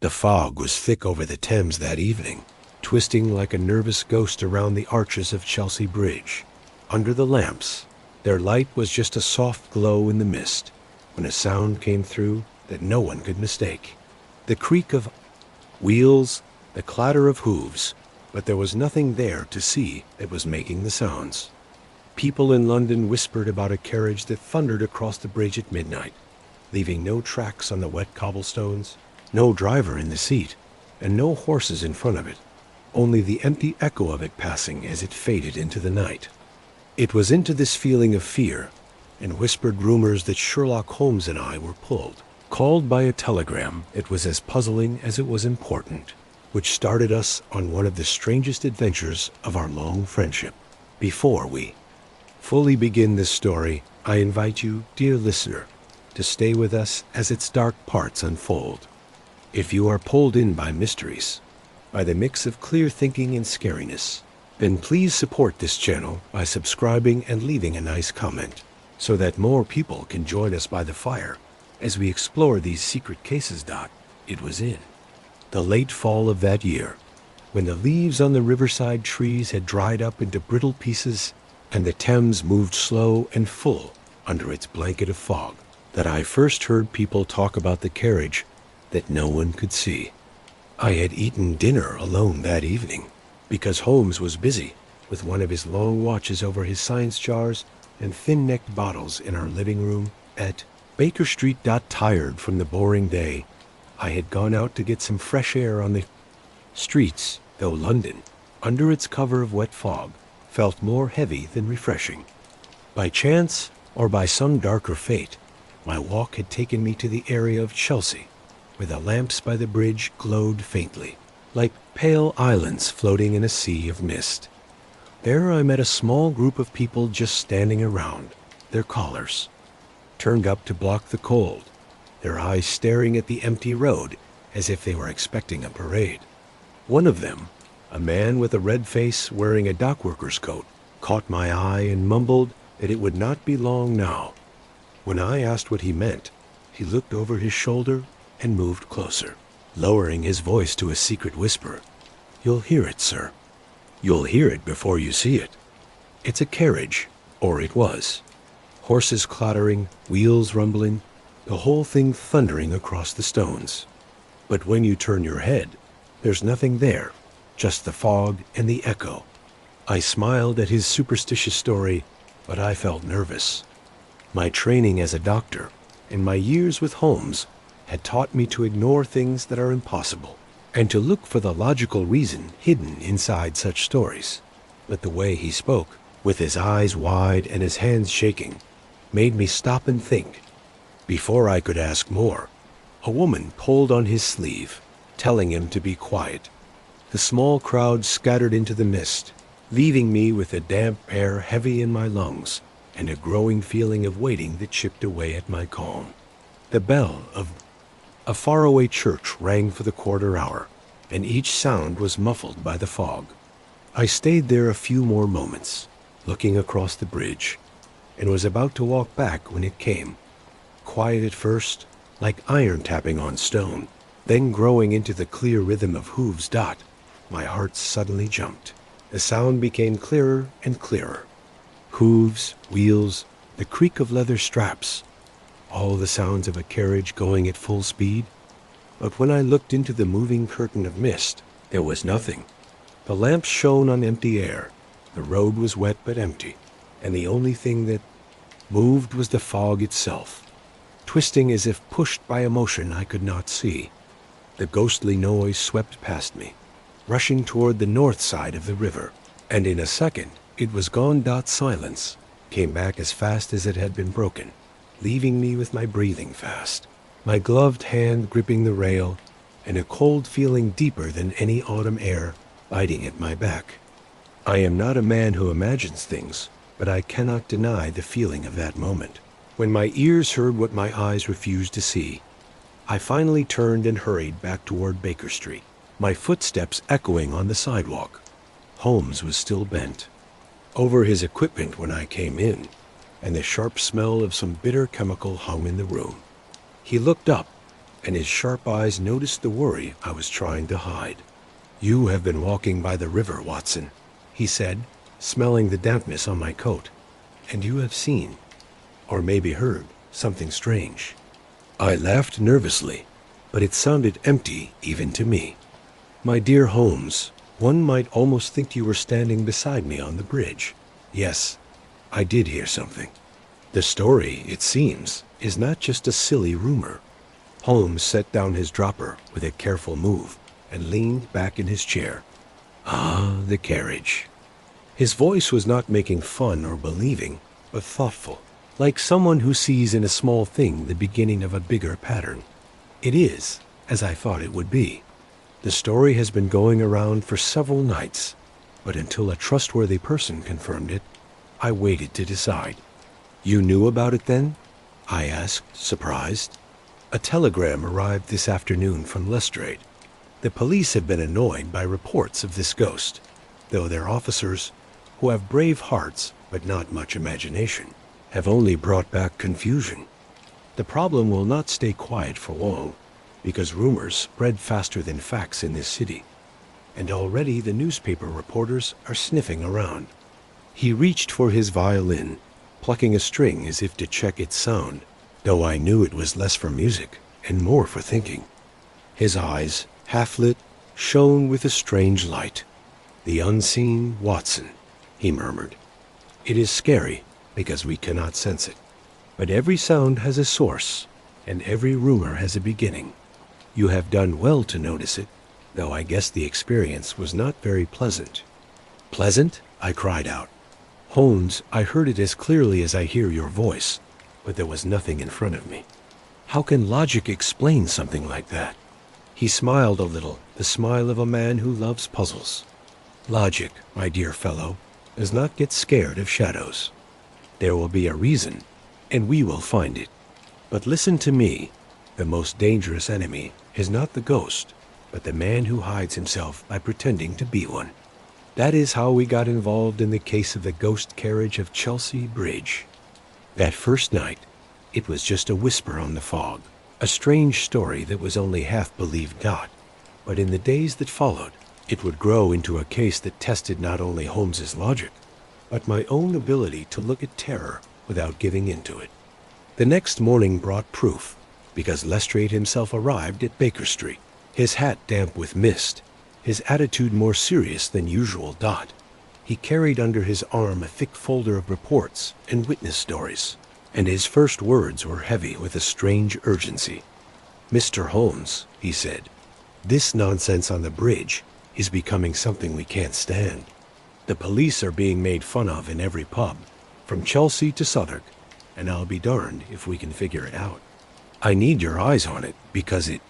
The fog was thick over the Thames that evening, twisting like a nervous ghost around the arches of Chelsea Bridge. Under the lamps, their light was just a soft glow in the mist, when a sound came through that no one could mistake. The creak of wheels, the clatter of hooves, but there was nothing there to see that was making the sounds. People in London whispered about a carriage that thundered across the bridge at midnight, leaving no tracks on the wet cobblestones, no driver in the seat, and no horses in front of it, only the empty echo of it passing as it faded into the night. It was into this feeling of fear and whispered rumors that Sherlock Holmes and I were pulled. Called by a telegram, it was as puzzling as it was important, which started us on one of the strangest adventures of our long friendship. Before we fully begin this story, I invite you, dear listener, to stay with us as its dark parts unfold. If you are pulled in by mysteries, by the mix of clear thinking and scariness, then please support this channel by subscribing and leaving a nice comment, so that more people can join us by the fire as we explore these secret cases. It was in the late fall of that year, when the leaves on the riverside trees had dried up into brittle pieces and the Thames moved slow and full under its blanket of fog, that I first heard people talk about the carriage that no one could see. I had eaten dinner alone that evening, because Holmes was busy with one of his long watches over his science jars and thin-necked bottles in our living room at Baker Street. Tired from the boring day, I had gone out to get some fresh air on the streets, though London, under its cover of wet fog, felt more heavy than refreshing. By chance, or by some darker fate, my walk had taken me to the area of Chelsea, where the lamps by the bridge glowed faintly, like pale islands floating in a sea of mist. There I met a small group of people just standing around, their collars turned up to block the cold, their eyes staring at the empty road as if they were expecting a parade. One of them, a man with a red face wearing a dockworker's coat, caught my eye and mumbled that it would not be long now. When I asked what he meant, he looked over his shoulder and moved closer, lowering his voice to a secret whisper. "You'll hear it, sir. You'll hear it before you see it. It's a carriage, or it was. Horses clattering, wheels rumbling, the whole thing thundering across the stones. But when you turn your head, there's nothing there, just the fog and the echo." I smiled at his superstitious story, but I felt nervous. My training as a doctor and my years with Holmes had taught me to ignore things that are impossible and to look for the logical reason hidden inside such stories. But the way he spoke, with his eyes wide and his hands shaking, made me stop and think. Before I could ask more, a woman pulled on his sleeve, telling him to be quiet. The small crowd scattered into the mist, leaving me with a damp air heavy in my lungs and a growing feeling of waiting that chipped away at my calm. The bell of a faraway church rang for the quarter hour, and each sound was muffled by the fog. I stayed there a few more moments, looking across the bridge, and was about to walk back when it came. Quiet at first, like iron tapping on stone, then growing into the clear rhythm of hooves. My heart suddenly jumped. The sound became clearer and clearer. Hooves, wheels, the creak of leather straps, all the sounds of a carriage going at full speed. But when I looked into the moving curtain of mist, there was nothing. The lamps shone on empty air. The road was wet but empty, and the only thing that moved was the fog itself, twisting as if pushed by a motion I could not see. The ghostly noise swept past me, rushing toward the north side of the river, and in a second it was gone. Silence came back as fast as it had been broken, leaving me with my breathing fast, my gloved hand gripping the rail, and a cold feeling deeper than any autumn air biting at my back. I am not a man who imagines things, but I cannot deny the feeling of that moment, when my ears heard what my eyes refused to see. I finally turned and hurried back toward Baker Street, my footsteps echoing on the sidewalk. Holmes was still bent over his equipment when I came in, and the sharp smell of some bitter chemical hung in the room. He looked up and his sharp eyes noticed the worry I was trying to hide. "You have been walking by the river, Watson," he said, smelling the dampness on my coat, "and you have seen, or maybe heard, something strange." I laughed nervously, but it sounded empty even to me. "My dear Holmes, one might almost think you were standing beside me on the bridge. Yes, I did hear something. The story, it seems, is not just a silly rumor." Holmes set down his dropper with a careful move and leaned back in his chair. "Ah, the carriage." His voice was not making fun or believing, but thoughtful, like someone who sees in a small thing the beginning of a bigger pattern. "It is, as I thought it would be. The story has been going around for several nights, but until a trustworthy person confirmed it, I waited to decide." "You knew about it then?" I asked, surprised. "A telegram arrived this afternoon from Lestrade. The police have been annoyed by reports of this ghost, though their officers, who have brave hearts but not much imagination, have only brought back confusion. The problem will not stay quiet for long, because rumors spread faster than facts in this city, and already the newspaper reporters are sniffing around." He reached for his violin, plucking a string as if to check its sound, though I knew it was less for music and more for thinking. His eyes, half-lit, shone with a strange light. "The unseen Watson," he murmured. "It is scary because we cannot sense it. But every sound has a source, and every rumor has a beginning. You have done well to notice it, though I guess the experience was not very pleasant." "Pleasant?" I cried out. "Holmes, I heard it as clearly as I hear your voice, but there was nothing in front of me. How can logic explain something like that?" He smiled a little, the smile of a man who loves puzzles. "Logic, my dear fellow, does not get scared of shadows. There will be a reason, and we will find it. But listen to me. The most dangerous enemy is not the ghost, but the man who hides himself by pretending to be one. That is how we got involved in the case of the ghost carriage of Chelsea Bridge. That first night, it was just a whisper on the fog, a strange story that was only half believed not. But in the days that followed, it would grow into a case that tested not only Holmes's logic, but my own ability to look at terror without giving into it. The next morning brought proof, because Lestrade himself arrived at Baker Street, his hat damp with mist, his attitude more serious than usual. He carried under his arm a thick folder of reports and witness stories, and his first words were heavy with a strange urgency. "Mr. Holmes," he said, "this nonsense on the bridge is becoming something we can't stand. The police are being made fun of in every pub, from Chelsea to Southwark, and I'll be darned if we can figure it out. I need your eyes on it because it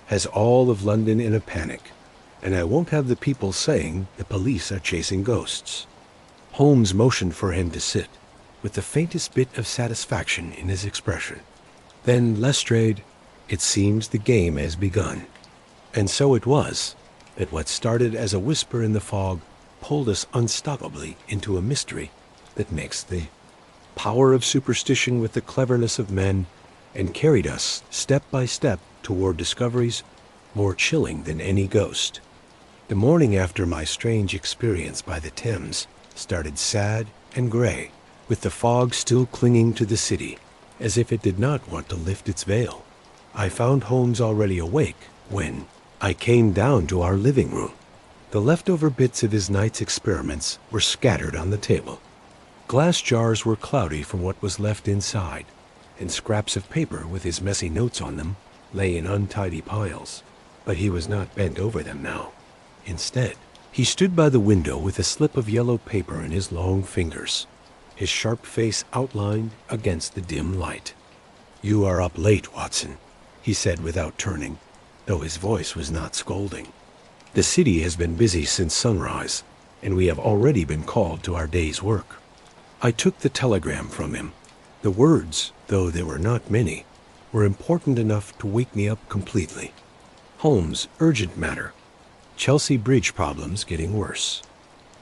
has all of London in a panic, and I won't have the people saying the police are chasing ghosts." Holmes motioned for him to sit, with the faintest bit of satisfaction in his expression. "Then, Lestrade, it seems the game has begun." And so it was that what started as a whisper in the fog pulled us unstoppably into a mystery that mixed the power of superstition with the cleverness of men and carried us step by step toward discoveries more chilling than any ghost. The morning after my strange experience by the Thames started sad and gray, with the fog still clinging to the city, as if it did not want to lift its veil. I found Holmes already awake when I came down to our living room. The leftover bits of his night's experiments were scattered on the table. Glass jars were cloudy from what was left inside, and scraps of paper with his messy notes on them lay in untidy piles. But he was not bent over them now. Instead, he stood by the window with a slip of yellow paper in his long fingers, his sharp face outlined against the dim light. "You are up late, Watson," he said without turning, though his voice was not scolding. "The city has been busy since sunrise, and we have already been called to our day's work." I took the telegram from him. The words, though there were not many, were important enough to wake me up completely. "Holmes, urgent matter. Chelsea Bridge problems getting worse.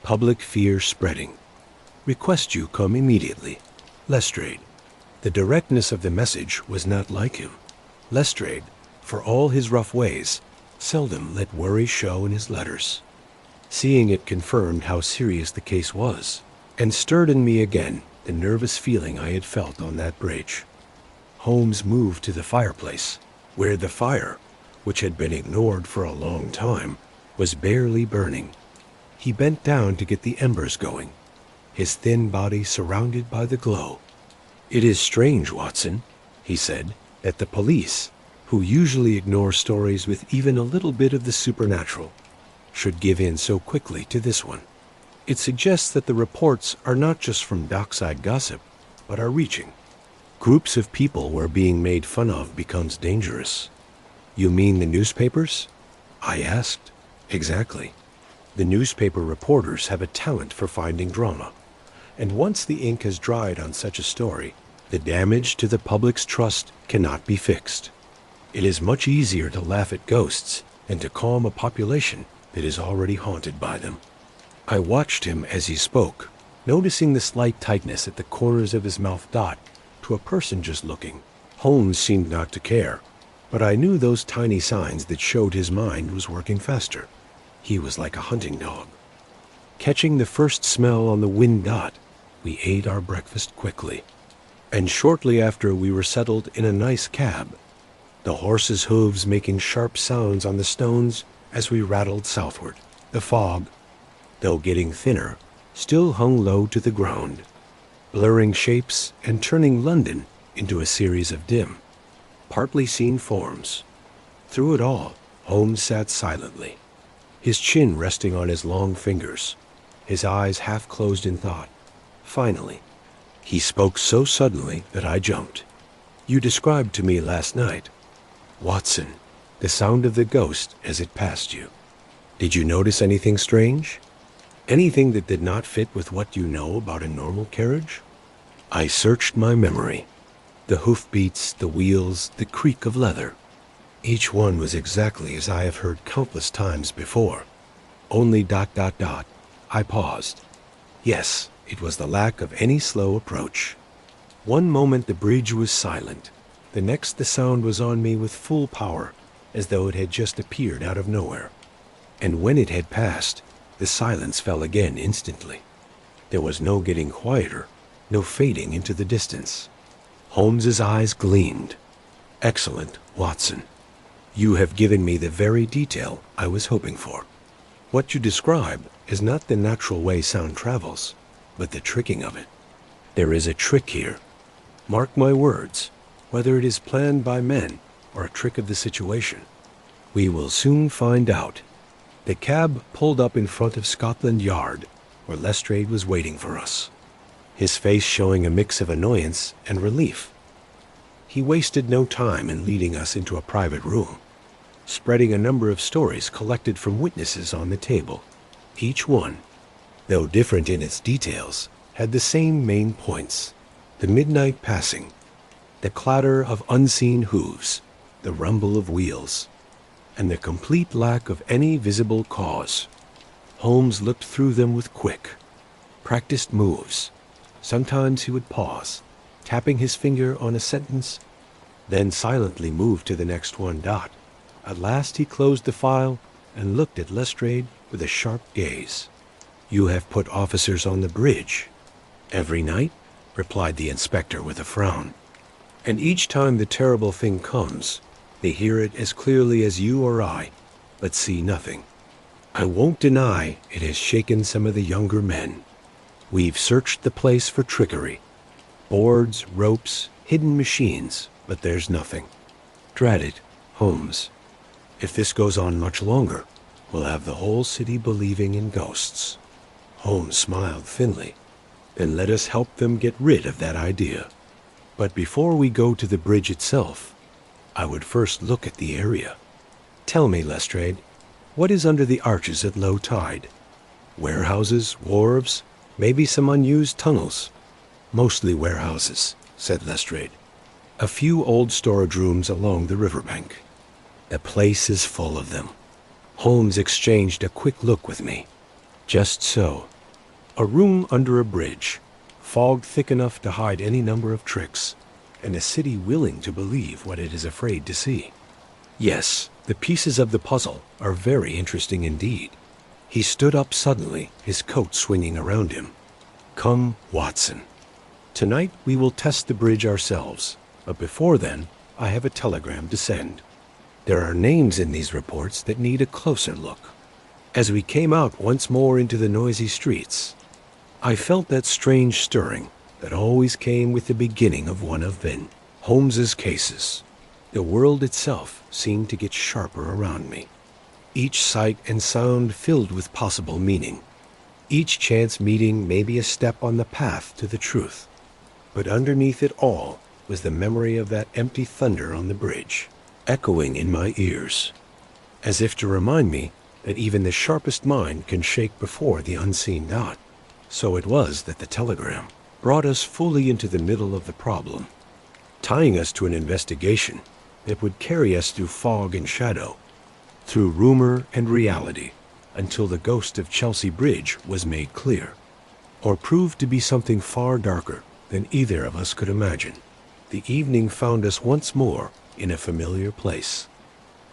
Public fear spreading. Request you come immediately. Lestrade." The directness of the message was not like him. Lestrade, for all his rough ways, seldom let worry show in his letters. Seeing it confirmed how serious the case was, and stirred in me again the nervous feeling I had felt on that bridge. Holmes moved to the fireplace, where the fire, which had been ignored for a long time, was barely burning. He bent down to get the embers going, his thin body surrounded by the glow. "It is strange, Watson," he said, "that the police, who usually ignore stories with even a little bit of the supernatural, should give in so quickly to this one. It suggests that the reports are not just from dockside gossip, but are reaching. Groups of people where being made fun of becomes dangerous." "You mean the newspapers?" I asked. "Exactly. The newspaper reporters have a talent for finding drama, and once the ink has dried on such a story, the damage to the public's trust cannot be fixed. It is much easier to laugh at ghosts than to calm a population that is already haunted by them." I watched him as he spoke, noticing the slight tightness at the corners of his mouth. To a person just looking, Holmes seemed not to care, but I knew those tiny signs that showed his mind was working faster. He was like a hunting dog. Catching the first smell on the wind, we ate our breakfast quickly, and shortly after we were settled in a nice cab, the horses' hooves making sharp sounds on the stones as we rattled southward. The fog, though getting thinner, still hung low to the ground, blurring shapes and turning London into a series of dim, partly seen forms. Through it all, Holmes sat silently, his chin resting on his long fingers, his eyes half closed in thought. Finally, he spoke so suddenly that I jumped. "You described to me last night, Watson, the sound of the ghost as it passed you. Did you notice anything strange? Anything that did not fit with what you know about a normal carriage?" I searched my memory. The hoofbeats, the wheels, the creak of leather. Each one was exactly as I have heard countless times before. Only ... I paused. Yes, it was the lack of any slow approach. One moment the bridge was silent. The next the sound was on me with full power, as though it had just appeared out of nowhere. And when it had passed, the silence fell again instantly. There was no getting quieter, no fading into the distance. Holmes's eyes gleamed. "Excellent, Watson. You have given me the very detail I was hoping for. What you describe is not the natural way sound travels, but the tricking of it. There is a trick here. Mark my words, whether it is planned by men or a trick of the situation. We will soon find out." The cab pulled up in front of Scotland Yard, where Lestrade was waiting for us, his face showing a mix of annoyance and relief. He wasted no time in leading us into a private room, spreading a number of stories collected from witnesses on the table. Each one, though different in its details, had the same main points: the midnight passing, the clatter of unseen hooves, the rumble of wheels, and the complete lack of any visible cause. Holmes looked through them with quick, practiced moves. Sometimes he would pause, tapping his finger on a sentence, then silently move to the next one. At last he closed the file and looked at Lestrade with a sharp gaze. "You have put officers on the bridge?" "Every night," replied the inspector with a frown. "And each time the terrible thing comes, they hear it as clearly as you or I, but see nothing. I won't deny it has shaken some of the younger men. We've searched the place for trickery, boards, ropes, hidden machines, but there's nothing. Drat it, Holmes. If this goes on much longer, we'll have the whole city believing in ghosts." Holmes smiled thinly. "Then let us help them get rid of that idea. But before we go to the bridge itself, I would first look at the area. Tell me, Lestrade, what is under the arches at low tide? Warehouses, wharves, maybe some unused tunnels?" "Mostly warehouses," said Lestrade. "A few old storage rooms along the riverbank. The place is full of them." Holmes exchanged a quick look with me. "Just so. A room under a bridge, fog thick enough to hide any number of tricks, and a city willing to believe what it is afraid to see. Yes, the pieces of the puzzle are very interesting indeed. He stood up suddenly, his coat swinging around him. Come, Watson. Tonight we will test the bridge ourselves, but before then, I have a telegram to send. There are names in these reports that need a closer look. As we came out once more into the noisy streets, I felt that strange stirring that always came with the beginning of one of Holmes's cases. The world itself seemed to get sharper around me. Each sight and sound filled with possible meaning. Each chance meeting may be a step on the path to the truth. But underneath it all was the memory of that empty thunder on the bridge, echoing in my ears, as if to remind me that even the sharpest mind can shake before the unseen dot. So it was that the telegram brought us fully into the middle of the problem, tying us to an investigation that would carry us through fog and shadow, through rumor and reality, until the ghost of Chelsea Bridge was made clear, or proved to be something far darker than either of us could imagine. The evening found us once more in a familiar place.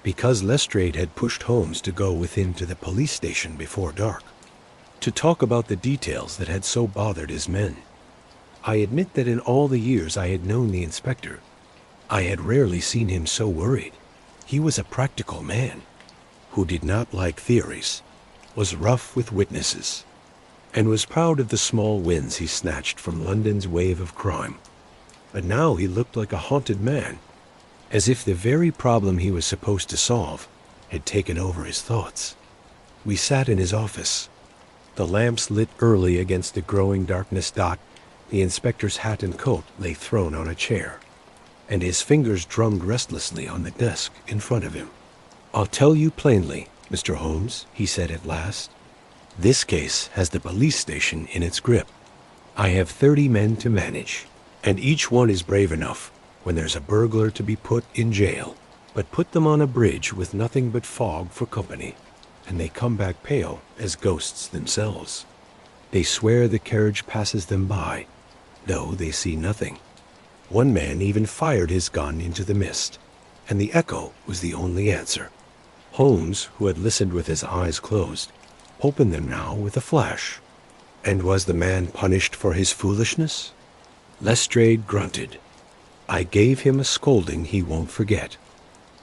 Because Lestrade had pushed Holmes to go within to the police station before dark, to talk about the details that had so bothered his men. I admit that in all the years I had known the inspector, I had rarely seen him so worried. He was a practical man, who did not like theories, was rough with witnesses, and was proud of the small wins he snatched from London's wave of crime. But now he looked like a haunted man, as if the very problem he was supposed to solve had taken over his thoughts. We sat in his office, the lamps lit early against the growing darkness. The inspector's hat and coat lay thrown on a chair, and his fingers drummed restlessly on the desk in front of him. "I'll tell you plainly, Mr. Holmes," he said at last. "This case has the police station in its grip. I have 30 men to manage, and each one is brave enough when there's a burglar to be put in jail. But put them on a bridge with nothing but fog for company, and they come back pale as ghosts themselves. They swear the carriage passes them by, though they see nothing. One man even fired his gun into the mist, and the echo was the only answer." Holmes, who had listened with his eyes closed, opened them now with a flash. "And was the man punished for his foolishness?" Lestrade grunted. "I gave him a scolding he won't forget.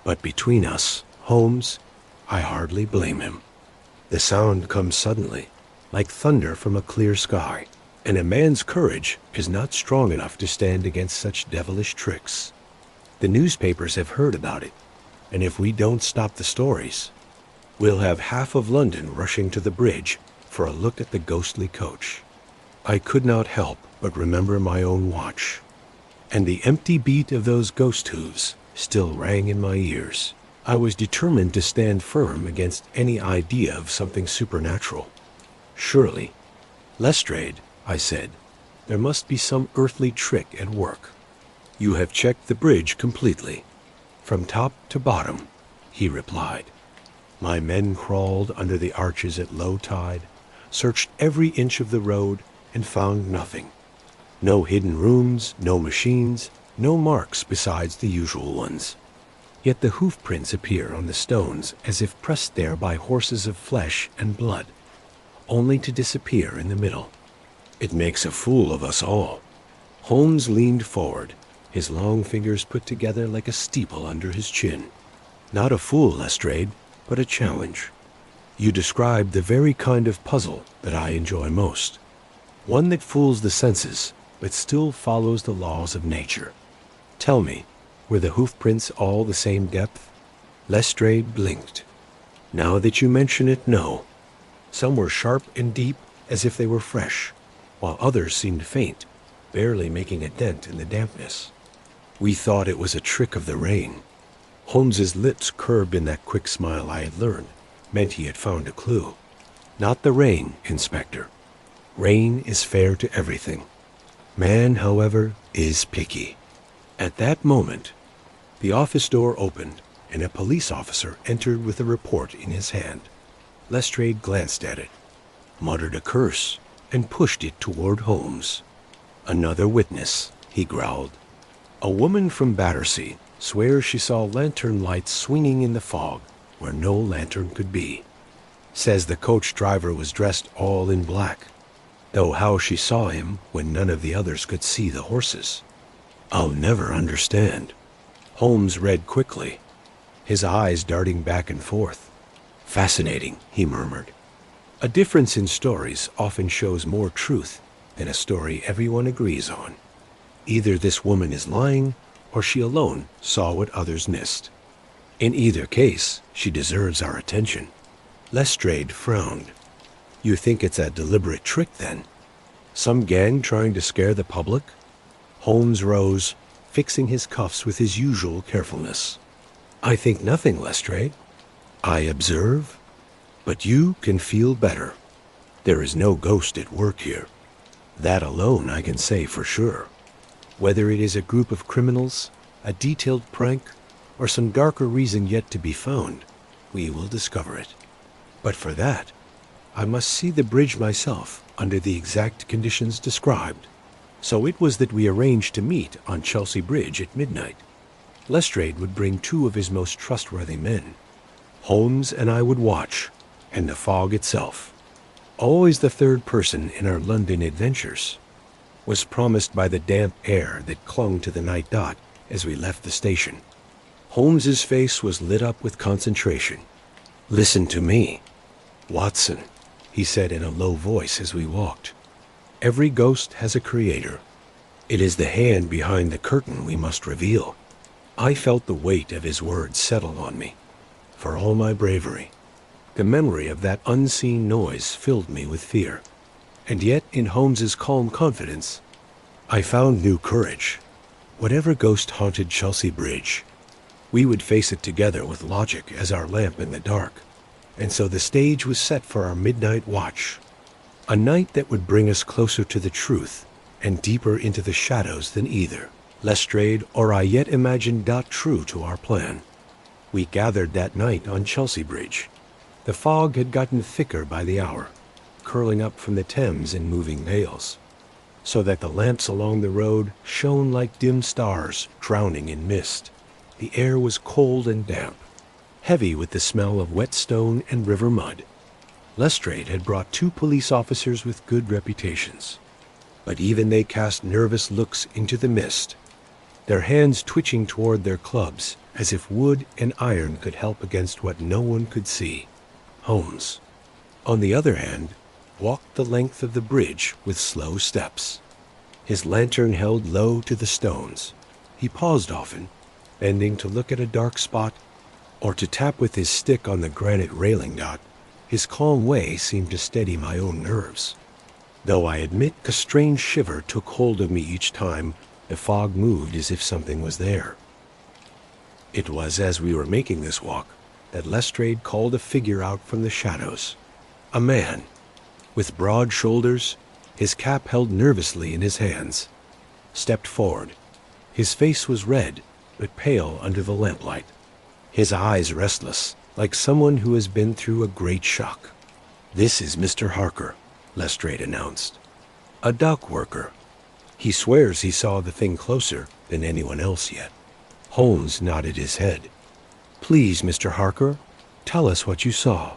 But between us, Holmes, I hardly blame him. The sound comes suddenly, like thunder from a clear sky, and a man's courage is not strong enough to stand against such devilish tricks. The newspapers have heard about it, and if we don't stop the stories, we'll have half of London rushing to the bridge for a look at the ghostly coach." I could not help but remember my own watch, and the empty beat of those ghost hooves still rang in my ears. I was determined to stand firm against any idea of something supernatural. "Surely, Lestrade," I said, "there must be some earthly trick at work." "You have checked the bridge completely, from top to bottom," he replied. "My men crawled under the arches at low tide, searched every inch of the road, and found nothing. No hidden rooms, no machines, no marks besides the usual ones. Yet the hoof prints appear on the stones as if pressed there by horses of flesh and blood, only to disappear in the middle. It makes a fool of us all." Holmes leaned forward, his long fingers put together like a steeple under his chin. "Not a fool, Lestrade, but a challenge. You describe the very kind of puzzle that I enjoy most. One that fools the senses, but still follows the laws of nature. Tell me, were the hoof prints all the same depth?" Lestrade blinked. "Now that you mention it, no. Some were sharp and deep, as if they were fresh, while others seemed faint, barely making a dent in the dampness. We thought it was a trick of the rain." Holmes's lips curved in that quick smile I had learned meant he had found a clue. "Not the rain, Inspector. Rain is fair to everything. Man, however, is picky." At that moment, the office door opened, and a police officer entered with a report in his hand. Lestrade glanced at it, muttered a curse, and pushed it toward Holmes. "Another witness," he growled. "A woman from Battersea Swears she saw lantern lights swinging in the fog where no lantern could be. Says the coach driver was dressed all in black, though how she saw him when none of the others could see the horses, I'll never understand. Holmes read quickly, his eyes darting back and forth. Fascinating, he murmured. A difference in stories often shows more truth than a story everyone agrees on. Either this woman is lying, or she alone saw what others missed. In either case, she deserves our attention. Lestrade frowned. You think it's a deliberate trick, then? Some gang trying to scare the public? Holmes rose, fixing his cuffs with his usual carefulness. I think nothing, Lestrade. I observe, but you can feel better. There is no ghost at work here. That alone I can say for sure. Whether it is a group of criminals, a detailed prank, or some darker reason yet to be found, we will discover it. But for that, I must see the bridge myself under the exact conditions described. So it was that we arranged to meet on Chelsea Bridge at midnight. Lestrade would bring 2 of his most trustworthy men. Holmes and I would watch, and the fog itself, always the third person in our London adventures, was promised by the damp air that clung to the night dot as we left the station. Holmes's face was lit up with concentration. Listen to me, Watson, he said in a low voice as we walked. Every ghost has a creator. It is the hand behind the curtain we must reveal. I felt the weight of his words settle on me. For all my bravery, the memory of that unseen noise filled me with fear. And yet, in Holmes's calm confidence, I found new courage. Whatever ghost haunted Chelsea Bridge, we would face it together with logic as our lamp in the dark. And so the stage was set for our midnight watch, a night that would bring us closer to the truth and deeper into the shadows than either Lestrade or I yet imagined not true to our plan. We gathered that night on Chelsea Bridge. The fog had gotten thicker by the hour, curling up from the Thames in moving veils, so that the lamps along the road shone like dim stars drowning in mist. The air was cold and damp, heavy with the smell of wet stone and river mud. Lestrade had brought 2 police officers with good reputations, but even they cast nervous looks into the mist, their hands twitching toward their clubs as if wood and iron could help against what no one could see. Holmes, on the other hand, walked the length of the bridge with slow steps, his lantern held low to the stones. He paused often, bending to look at a dark spot or to tap with his stick on the granite railing dot. His calm way seemed to steady my own nerves, though I admit a strange shiver took hold of me each time the fog moved as if something was there. It was as we were making this walk that Lestrade called a figure out from the shadows. A man, with broad shoulders, his cap held nervously in his hands, stepped forward. His face was red, but pale under the lamplight, his eyes restless, like someone who has been through a great shock. This is Mr. Harker, Lestrade announced. A dock worker. He swears he saw the thing closer than anyone else yet. Holmes nodded his head. Please, Mr. Harker, tell us what you saw.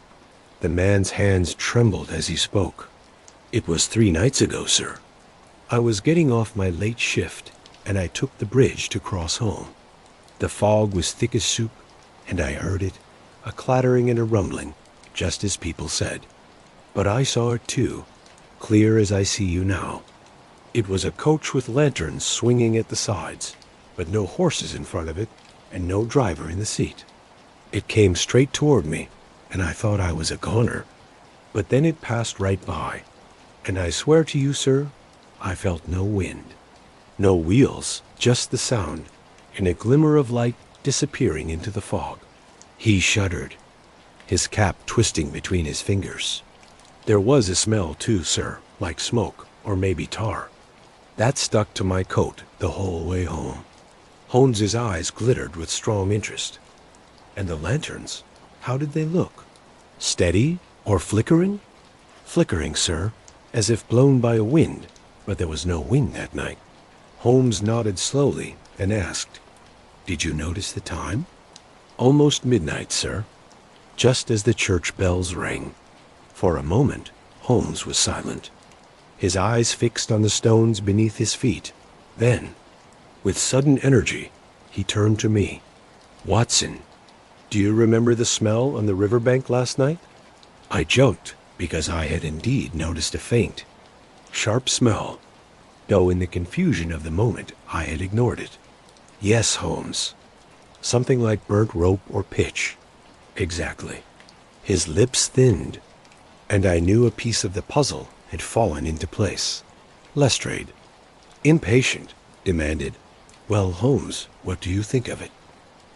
The man's hands trembled as he spoke. It was 3 nights ago, sir. I was getting off my late shift, and I took the bridge to cross home. The fog was thick as soup, and I heard it, a clattering and a rumbling, just as people said. But I saw it too, clear as I see you now. It was a coach with lanterns swinging at the sides, but no horses in front of it, and no driver in the seat. It came straight toward me, and I thought I was a goner. But then it passed right by, and I swear to you, sir, I felt no wind. No wheels, just the sound, and a glimmer of light disappearing into the fog. He shuddered, his cap twisting between his fingers. There was a smell too, sir, like smoke, or maybe tar. That stuck to my coat the whole way home. Holmes's eyes glittered with strong interest. And the lanterns, how did they look? Steady or flickering? Flickering, sir, as if blown by a wind, but there was no wind that night. Holmes nodded slowly and asked, Did you notice the time? Almost midnight, sir. Just as the church bells rang. For a moment, Holmes was silent, his eyes fixed on the stones beneath his feet. Then, with sudden energy, he turned to me. Watson, do you remember the smell on the riverbank last night? I joked, because I had indeed noticed a faint, sharp smell, though in the confusion of the moment I had ignored it. Yes, Holmes. Something like burnt rope or pitch. Exactly. His lips thinned, and I knew a piece of the puzzle had fallen into place. Lestrade, impatient, demanded, Well, Holmes, what do you think of it?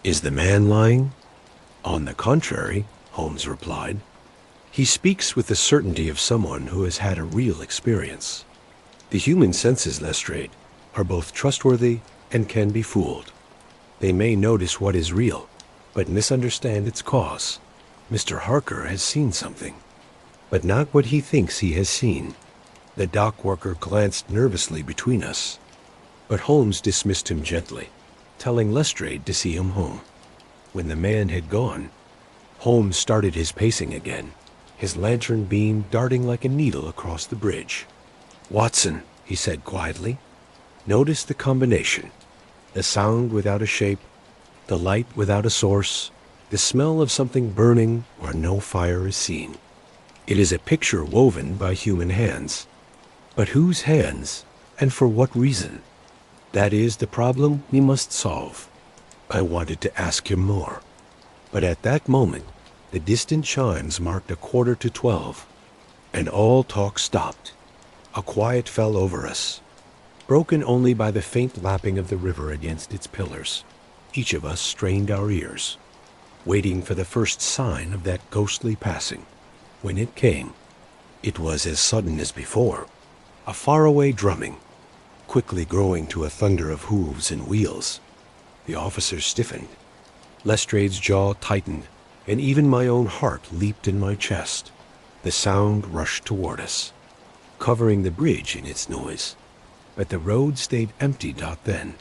Is the man lying? On the contrary, Holmes replied. He speaks with the certainty of someone who has had a real experience. The human senses, Lestrade, are both trustworthy and can be fooled. They may notice what is real, but misunderstand its cause. Mr. Harker has seen something, but not what he thinks he has seen. The dock worker glanced nervously between us, but Holmes dismissed him gently, telling Lestrade to see him home. When the man had gone, Holmes started his pacing again, his lantern beam darting like a needle across the bridge. Watson, he said quietly, notice the combination. The sound without a shape, the light without a source, the smell of something burning where no fire is seen. It is a picture woven by human hands. But whose hands, and for what reason? That is the problem we must solve. I wanted to ask him more, but at that moment the distant chimes marked 11:45, and all talk stopped. A quiet fell over us, broken only by the faint lapping of the river against its pillars. Each of us strained our ears, waiting for the first sign of that ghostly passing. When it came, it was as sudden as before, a faraway drumming, quickly growing to a thunder of hooves and wheels. The officers stiffened. Lestrade's jaw tightened, and even my own heart leaped in my chest. The sound rushed toward us, covering the bridge in its noise. But the road stayed empty. Then,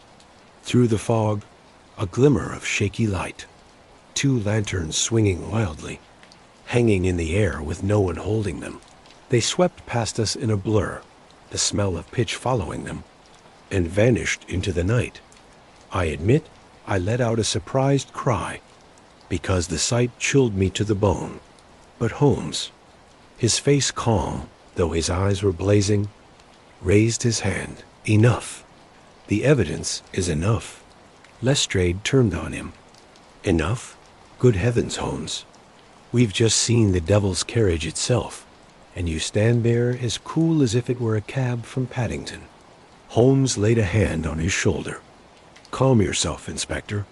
through the fog, a glimmer of shaky light. 2 lanterns swinging wildly, hanging in the air with no one holding them. They swept past us in a blur, the smell of pitch following them, and vanished into the night. I admit I let out a surprised cry, because the sight chilled me to the bone. But Holmes, his face calm, though his eyes were blazing, raised his hand. Enough. The evidence is enough. Lestrade turned on him. Enough? Good heavens, Holmes. We've just seen the devil's carriage itself, and you stand there as cool as if it were a cab from Paddington. Holmes laid a hand on his shoulder. Calm yourself, Inspector.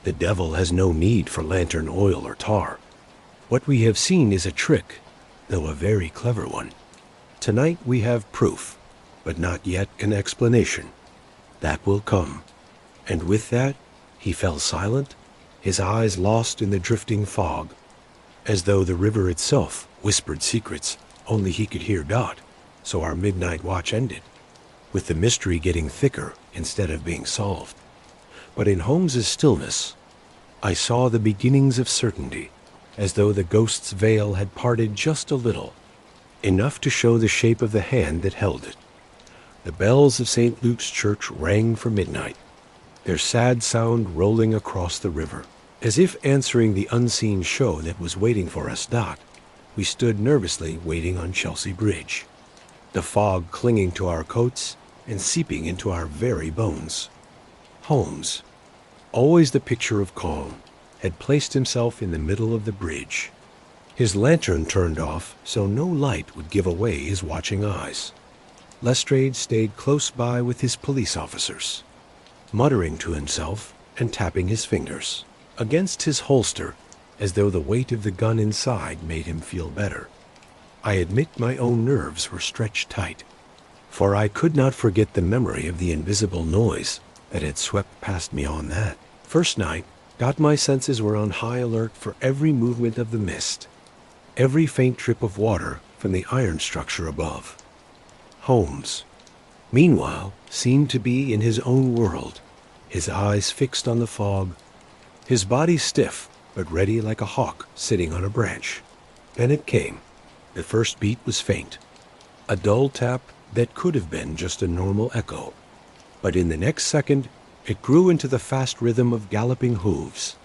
The devil has no need for lantern oil or tar. What we have seen is a trick, though a very clever one. Tonight we have proof, but not yet an explanation. That will come. And with that, he fell silent, his eyes lost in the drifting fog, as though the river itself whispered secrets only he could hear. So our midnight watch ended, with the mystery getting thicker instead of being solved. But in Holmes's stillness, I saw the beginnings of certainty, as though the ghost's veil had parted just a little, enough to show the shape of the hand that held it. The bells of St. Luke's Church rang for midnight, their sad sound rolling across the river, as if answering the unseen show that was waiting for us. We stood nervously waiting on Chelsea Bridge, the fog clinging to our coats and seeping into our very bones. Holmes, always the picture of calm, had placed himself in the middle of the bridge, his lantern turned off so no light would give away his watching eyes. Lestrade stayed close by with his police officers, muttering to himself and tapping his fingers against his holster as though the weight of the gun inside made him feel better. I admit my own nerves were stretched tight, for I could not forget the memory of the invisible noise that had swept past me on that first night. My senses were on high alert for every movement of the mist, every faint drip of water from the iron structure above. Holmes, meanwhile, seemed to be in his own world, his eyes fixed on the fog, his body stiff but ready like a hawk sitting on a branch. Then it came. The first beat was faint, a dull tap that could have been just a normal echo. But in the next second, it grew into the fast rhythm of galloping hooves,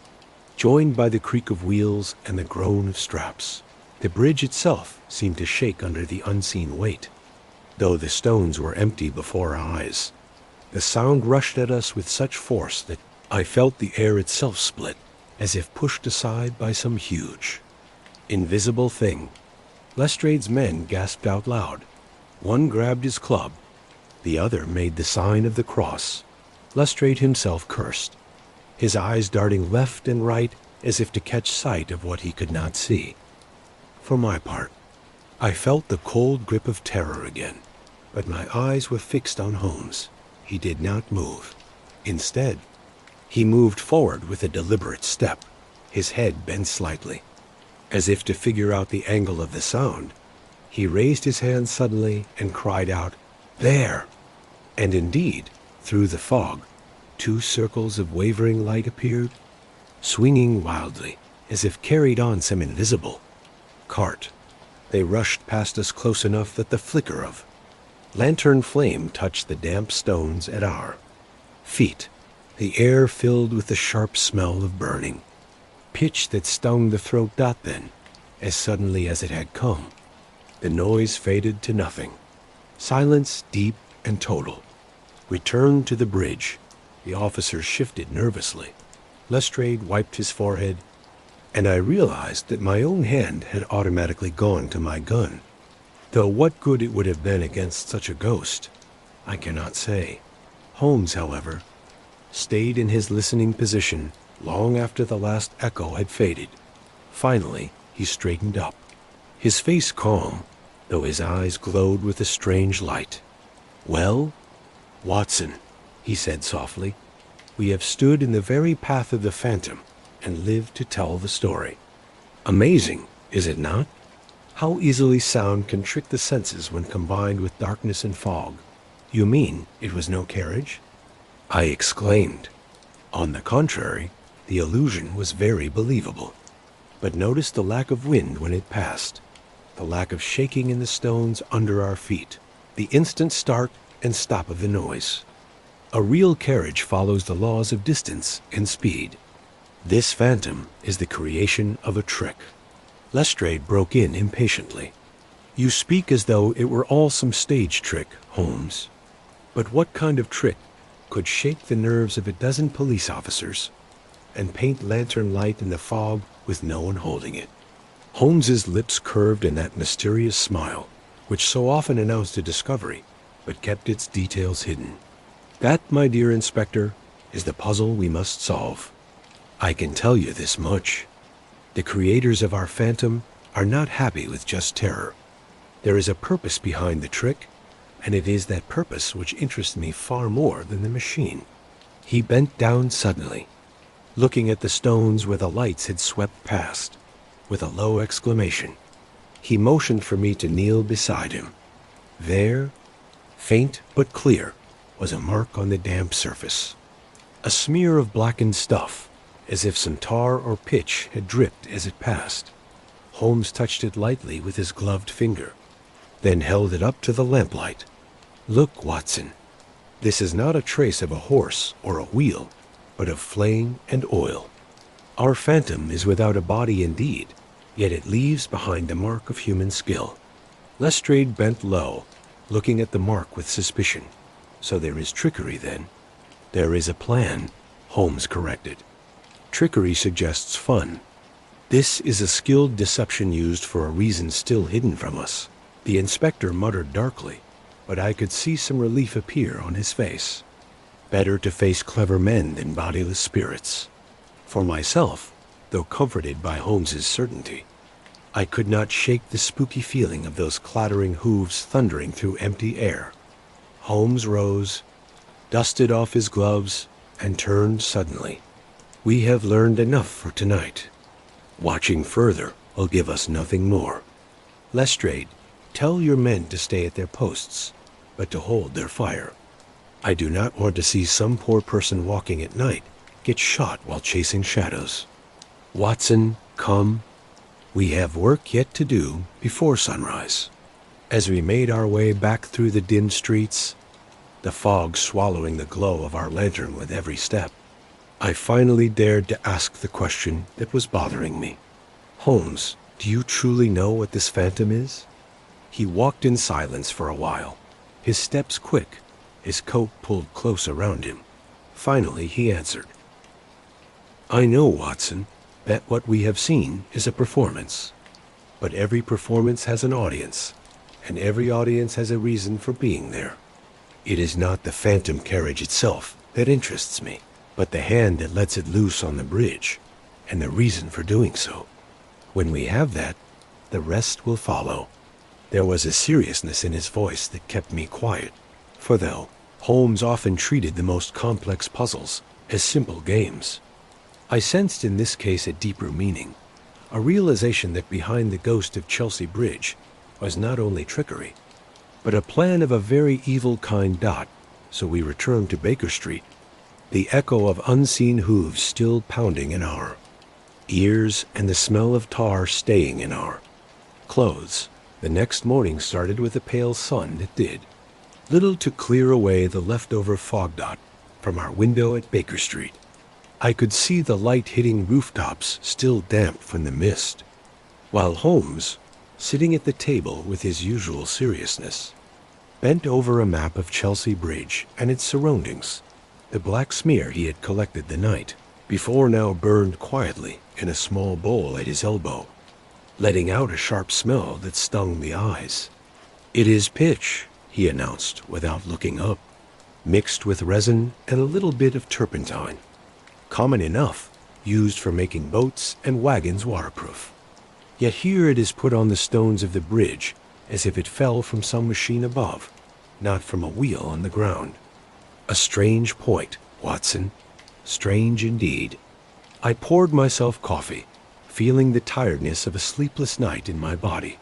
joined by the creak of wheels and the groan of straps. The bridge itself seemed to shake under the unseen weight, though the stones were empty before our eyes. The sound rushed at us with such force that I felt the air itself split, as if pushed aside by some huge, invisible thing. Lestrade's men gasped out loud. One grabbed his club. The other made the sign of the cross. Lestrade himself cursed, his eyes darting left and right as if to catch sight of what he could not see. For my part, I felt the cold grip of terror again, but my eyes were fixed on Holmes. He did not move. Instead, he moved forward with a deliberate step, his head bent slightly. As if to figure out the angle of the sound, he raised his hand suddenly and cried out, "There!" And indeed, through the fog, 2 circles of wavering light appeared, swinging wildly, as if carried on some invisible cart. They rushed past us close enough that the flicker of lantern flame touched the damp stones at our feet. The air filled with the sharp smell of burning, pitch that stung the throat. Then, as suddenly as it had come, the noise faded to nothing. Silence deep and total. We turned to the bridge. The officers shifted nervously. Lestrade wiped his forehead, and I realized that my own hand had automatically gone to my gun. Though what good it would have been against such a ghost, I cannot say. Holmes, however, stayed in his listening position long after the last echo had faded. Finally, he straightened up, his face calm, though his eyes glowed with a strange light. "Well, Watson," he said softly, "we have stood in the very path of the phantom and lived to tell the story. Amazing, is it not? How easily sound can trick the senses when combined with darkness and fog." "You mean it was no carriage?" I exclaimed. On the contrary, the illusion was very believable. But notice the lack of wind when it passed, the lack of shaking in the stones under our feet, the instant start and stop of the noise. A real carriage follows the laws of distance and speed. This phantom is the creation of a trick. Lestrade broke in impatiently. "You speak as though it were all some stage trick, Holmes. But what kind of trick could shake the nerves of a dozen police officers and paint lantern light in the fog with no one holding it?" Holmes's lips curved in that mysterious smile, which so often announced a discovery, but kept its details hidden. "That, my dear Inspector, is the puzzle we must solve. I can tell you this much. The creators of our phantom are not happy with just terror. There is a purpose behind the trick, and it is that purpose which interests me far more than the machine." He bent down suddenly, looking at the stones where the lights had swept past. With a low exclamation, he motioned for me to kneel beside him. There, faint but clear, was a mark on the damp surface, a smear of blackened stuff, as if some tar or pitch had dripped as it passed. Holmes touched it lightly with his gloved finger, then held it up to the lamplight. "Look, Watson, this is not a trace of a horse or a wheel, but of flame and oil. Our phantom is without a body indeed, yet it leaves behind the mark of human skill." Lestrade bent low, looking at the mark with suspicion. "So there is trickery, then?" "There is a plan," Holmes corrected. "Trickery suggests fun. This is a skilled deception used for a reason still hidden from us." The inspector muttered darkly, but I could see some relief appear on his face. Better to face clever men than bodiless spirits. For myself, though comforted by Holmes's certainty, I could not shake the spooky feeling of those clattering hooves thundering through empty air. Holmes rose, dusted off his gloves, and turned suddenly. "We have learned enough for tonight. Watching further will give us nothing more. Lestrade, tell your men to stay at their posts, but to hold their fire." I do not want to see some poor person walking at night get shot while chasing shadows. Watson, come. We have work yet to do before sunrise. As we made our way back through the dim streets, the fog swallowing the glow of our lantern with every step, I finally dared to ask the question that was bothering me. Holmes, do you truly know what this phantom is? He walked in silence for a while, his steps quick, his coat pulled close around him. Finally he answered, I know, Watson, that what we have seen is a performance. But every performance has an audience, and every audience has a reason for being there. It is not the phantom carriage itself that interests me, but the hand that lets it loose on the bridge, and the reason for doing so. When we have that, the rest will follow. There was a seriousness in his voice that kept me quiet, for though Holmes often treated the most complex puzzles as simple games, I sensed in this case a deeper meaning, a realization that behind the ghost of Chelsea Bridge was not only trickery, but a plan of a very evil kind. So we returned to Baker Street, the echo of unseen hooves still pounding in our ears and the smell of tar staying in our clothes. The next morning started with a pale sun that did little to clear away the leftover fog dot from our window at Baker Street. I could see the light hitting rooftops still damp from the mist, while Holmes, sitting at the table with his usual seriousness, bent over a map of Chelsea Bridge and its surroundings, the black smear he had collected the night before now burned quietly in a small bowl at his elbow, letting out a sharp smell that stung the eyes. It is pitch, he announced without looking up, mixed with resin and a little bit of turpentine. Common enough, used for making boats and wagons waterproof. Yet here it is put on the stones of the bridge as if it fell from some machine above, not from a wheel on the ground. A strange point, Watson. Strange indeed. I poured myself coffee, feeling the tiredness of a sleepless night in my body.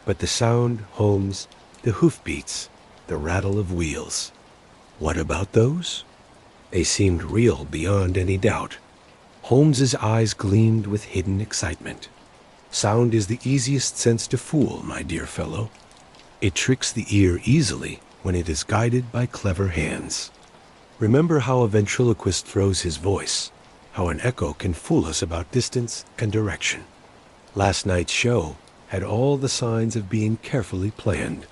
But the sound, Holmes, the hoofbeats, the rattle of wheels. What about those? They seemed real beyond any doubt. Holmes's eyes gleamed with hidden excitement. Sound is the easiest sense to fool, my dear fellow. It tricks the ear easily when it is guided by clever hands. Remember how a ventriloquist throws his voice, how an echo can fool us about distance and direction. Last night's show had all the signs of being carefully planned.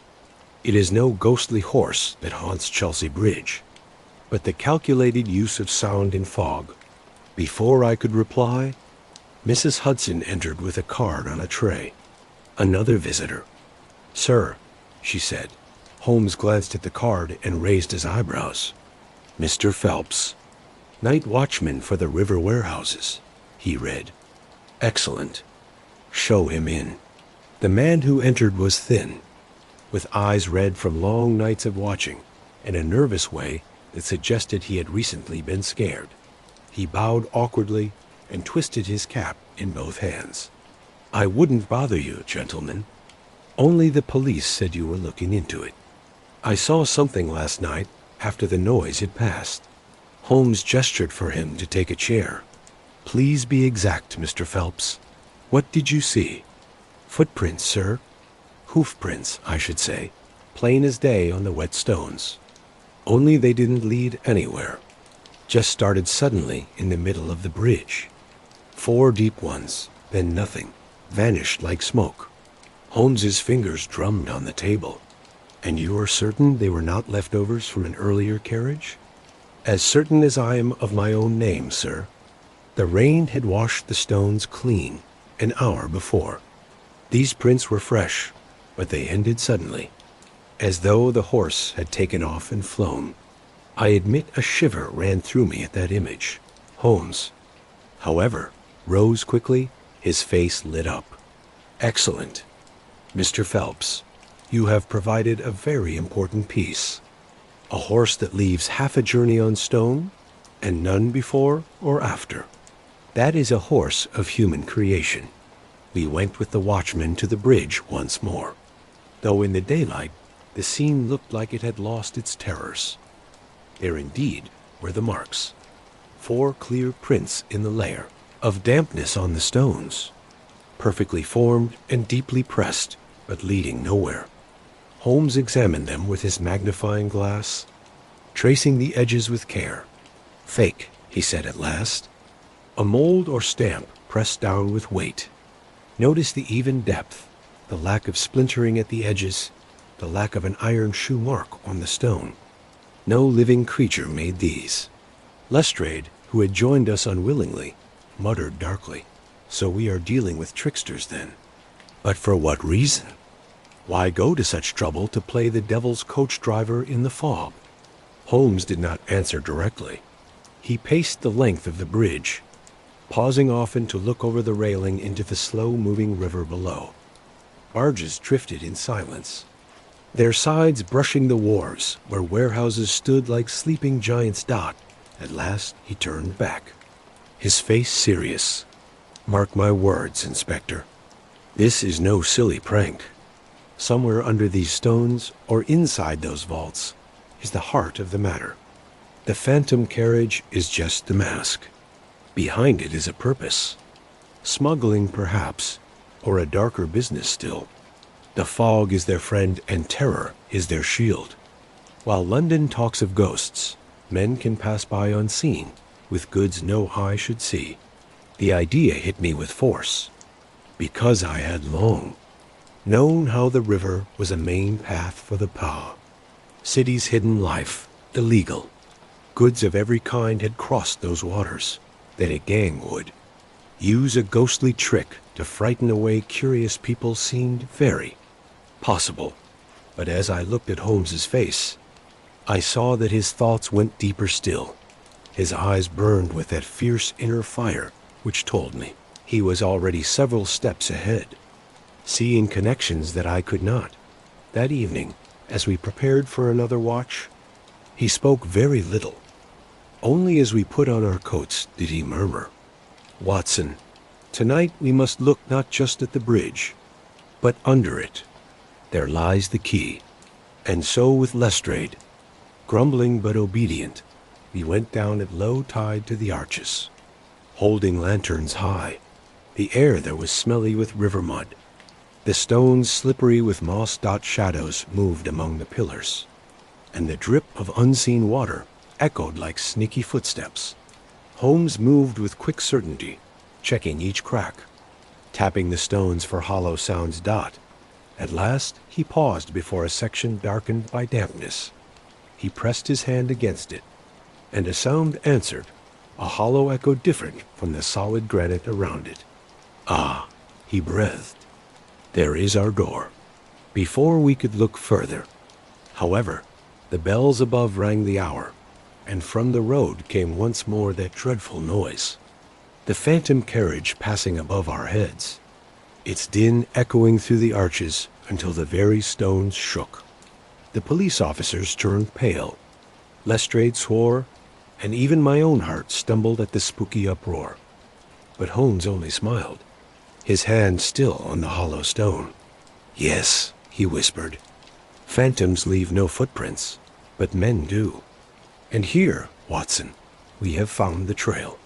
It is no ghostly horse that haunts Chelsea Bridge, but the calculated use of sound in fog. Before I could reply, Mrs. Hudson entered with a card on a tray. Another visitor. Sir, she said. Holmes glanced at the card and raised his eyebrows. Mr. Phelps, night watchman for the river warehouses, he read. Excellent. Show him in. The man who entered was thin, with eyes red from long nights of watching, and a nervous way that suggested he had recently been scared. He bowed awkwardly and twisted his cap in both hands. I wouldn't bother you, gentlemen. Only the police said you were looking into it. I saw something last night after the noise had passed. Holmes gestured for him to take a chair. Please be exact, Mr. Phelps. What did you see? Footprints, sir. Hoof prints, I should say, plain as day on the wet stones. Only they didn't lead anywhere. Just started suddenly in the middle of the bridge. 4 deep ones, then nothing, vanished like smoke. Holmes's fingers drummed on the table. And you are certain they were not leftovers from an earlier carriage? As certain as I am of my own name, sir. The rain had washed the stones clean an hour before. These prints were fresh, but they ended suddenly, as though the horse had taken off and flown. I admit a shiver ran through me at that image. Holmes, however, rose quickly, his face lit up. Excellent. Mr. Phelps, you have provided a very important piece. A horse that leaves half a journey on stone, and none before or after. That is a horse of human creation. We went with the watchman to the bridge once more, though in the daylight the scene looked like it had lost its terrors. There indeed were the marks. 4 clear prints in the layer of dampness on the stones, perfectly formed and deeply pressed, but leading nowhere. Holmes examined them with his magnifying glass, tracing the edges with care. "Fake," he said at last. "A mold or stamp pressed down with weight. Notice the even depth, the lack of splintering at the edges, the lack of an iron shoe mark on the stone. No living creature made these." Lestrade, who had joined us unwillingly, muttered darkly, "So we are dealing with tricksters then. But for what reason? Why go to such trouble to play the devil's coach driver in the fog?" Holmes did not answer directly. He paced the length of the bridge, pausing often to look over the railing into the slow-moving river below. Barges drifted in silence, their sides brushing the wharves where warehouses stood like sleeping giants. At last he turned back, his face serious. "Mark my words, Inspector. This is no silly prank. Somewhere under these stones, or inside those vaults, is the heart of the matter. The phantom carriage is just the mask. Behind it is a purpose. Smuggling, perhaps, or a darker business still. The fog is their friend and terror is their shield. While London talks of ghosts, men can pass by unseen, with goods no eye should see. The idea hit me with force, because I had long known how the river was a main path for the power. City's hidden life, the legal. Goods of every kind had crossed those waters. That a gang would use a ghostly trick to frighten away curious people seemed very possible. But as I looked at Holmes's face, I saw that his thoughts went deeper still. His eyes burned with that fierce inner fire which told me he was already several steps ahead, seeing connections that I could not. That evening, as we prepared for another watch, he spoke very little. Only as we put on our coats did he murmur, "Watson, tonight we must look not just at the bridge, but under it. There lies the key." And so with Lestrade, grumbling but obedient, we went down at low tide to the arches, holding lanterns high. The air there was smelly with river mud. The stones slippery with moss-dot shadows moved among the pillars, and the drip of unseen water echoed like sneaky footsteps. Holmes moved with quick certainty, checking each crack, tapping the stones for hollow sounds. At last he paused before a section darkened by dampness. He pressed his hand against it, and a sound answered, a hollow echo different from the solid granite around it. "Ah," he breathed, "there is our door." Before we could look further, however, the bells above rang the hour, and from the road came once more that dreadful noise. The phantom carriage passing above our heads, its din echoing through the arches until the very stones shook. The police officers turned pale. Lestrade swore, and even my own heart stumbled at the spooky uproar. But Holmes only smiled, his hand still on the hollow stone. "Yes," he whispered, "phantoms leave no footprints, but men do. And here, Watson, we have found the trail."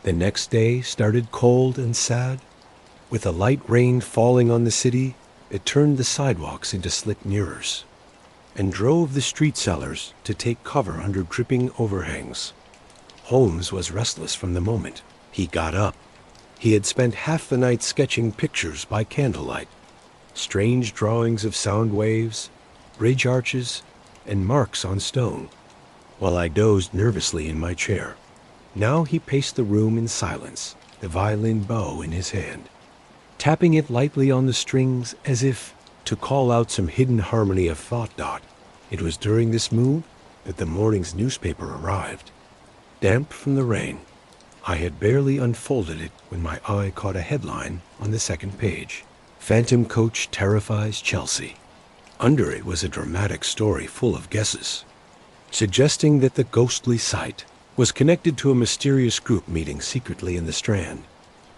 The next day started cold and sad. With a light rain falling on the city, it turned the sidewalks into slick mirrors, and drove the street sellers to take cover under dripping overhangs. Holmes was restless from the moment he got up. He had spent half the night sketching pictures by candlelight, strange drawings of sound waves, bridge arches, and marks on stone, while I dozed nervously in my chair. Now he paced the room in silence, the violin bow in his hand, tapping it lightly on the strings as if to call out some hidden harmony of thought. It was during this mood that the morning's newspaper arrived, damp from the rain. I had barely unfolded it when my eye caught a headline on the second page: "Phantom Coach Terrifies Chelsea." Under it was a dramatic story full of guesses, suggesting that the ghostly sight was connected to a mysterious group meeting secretly in the Strand.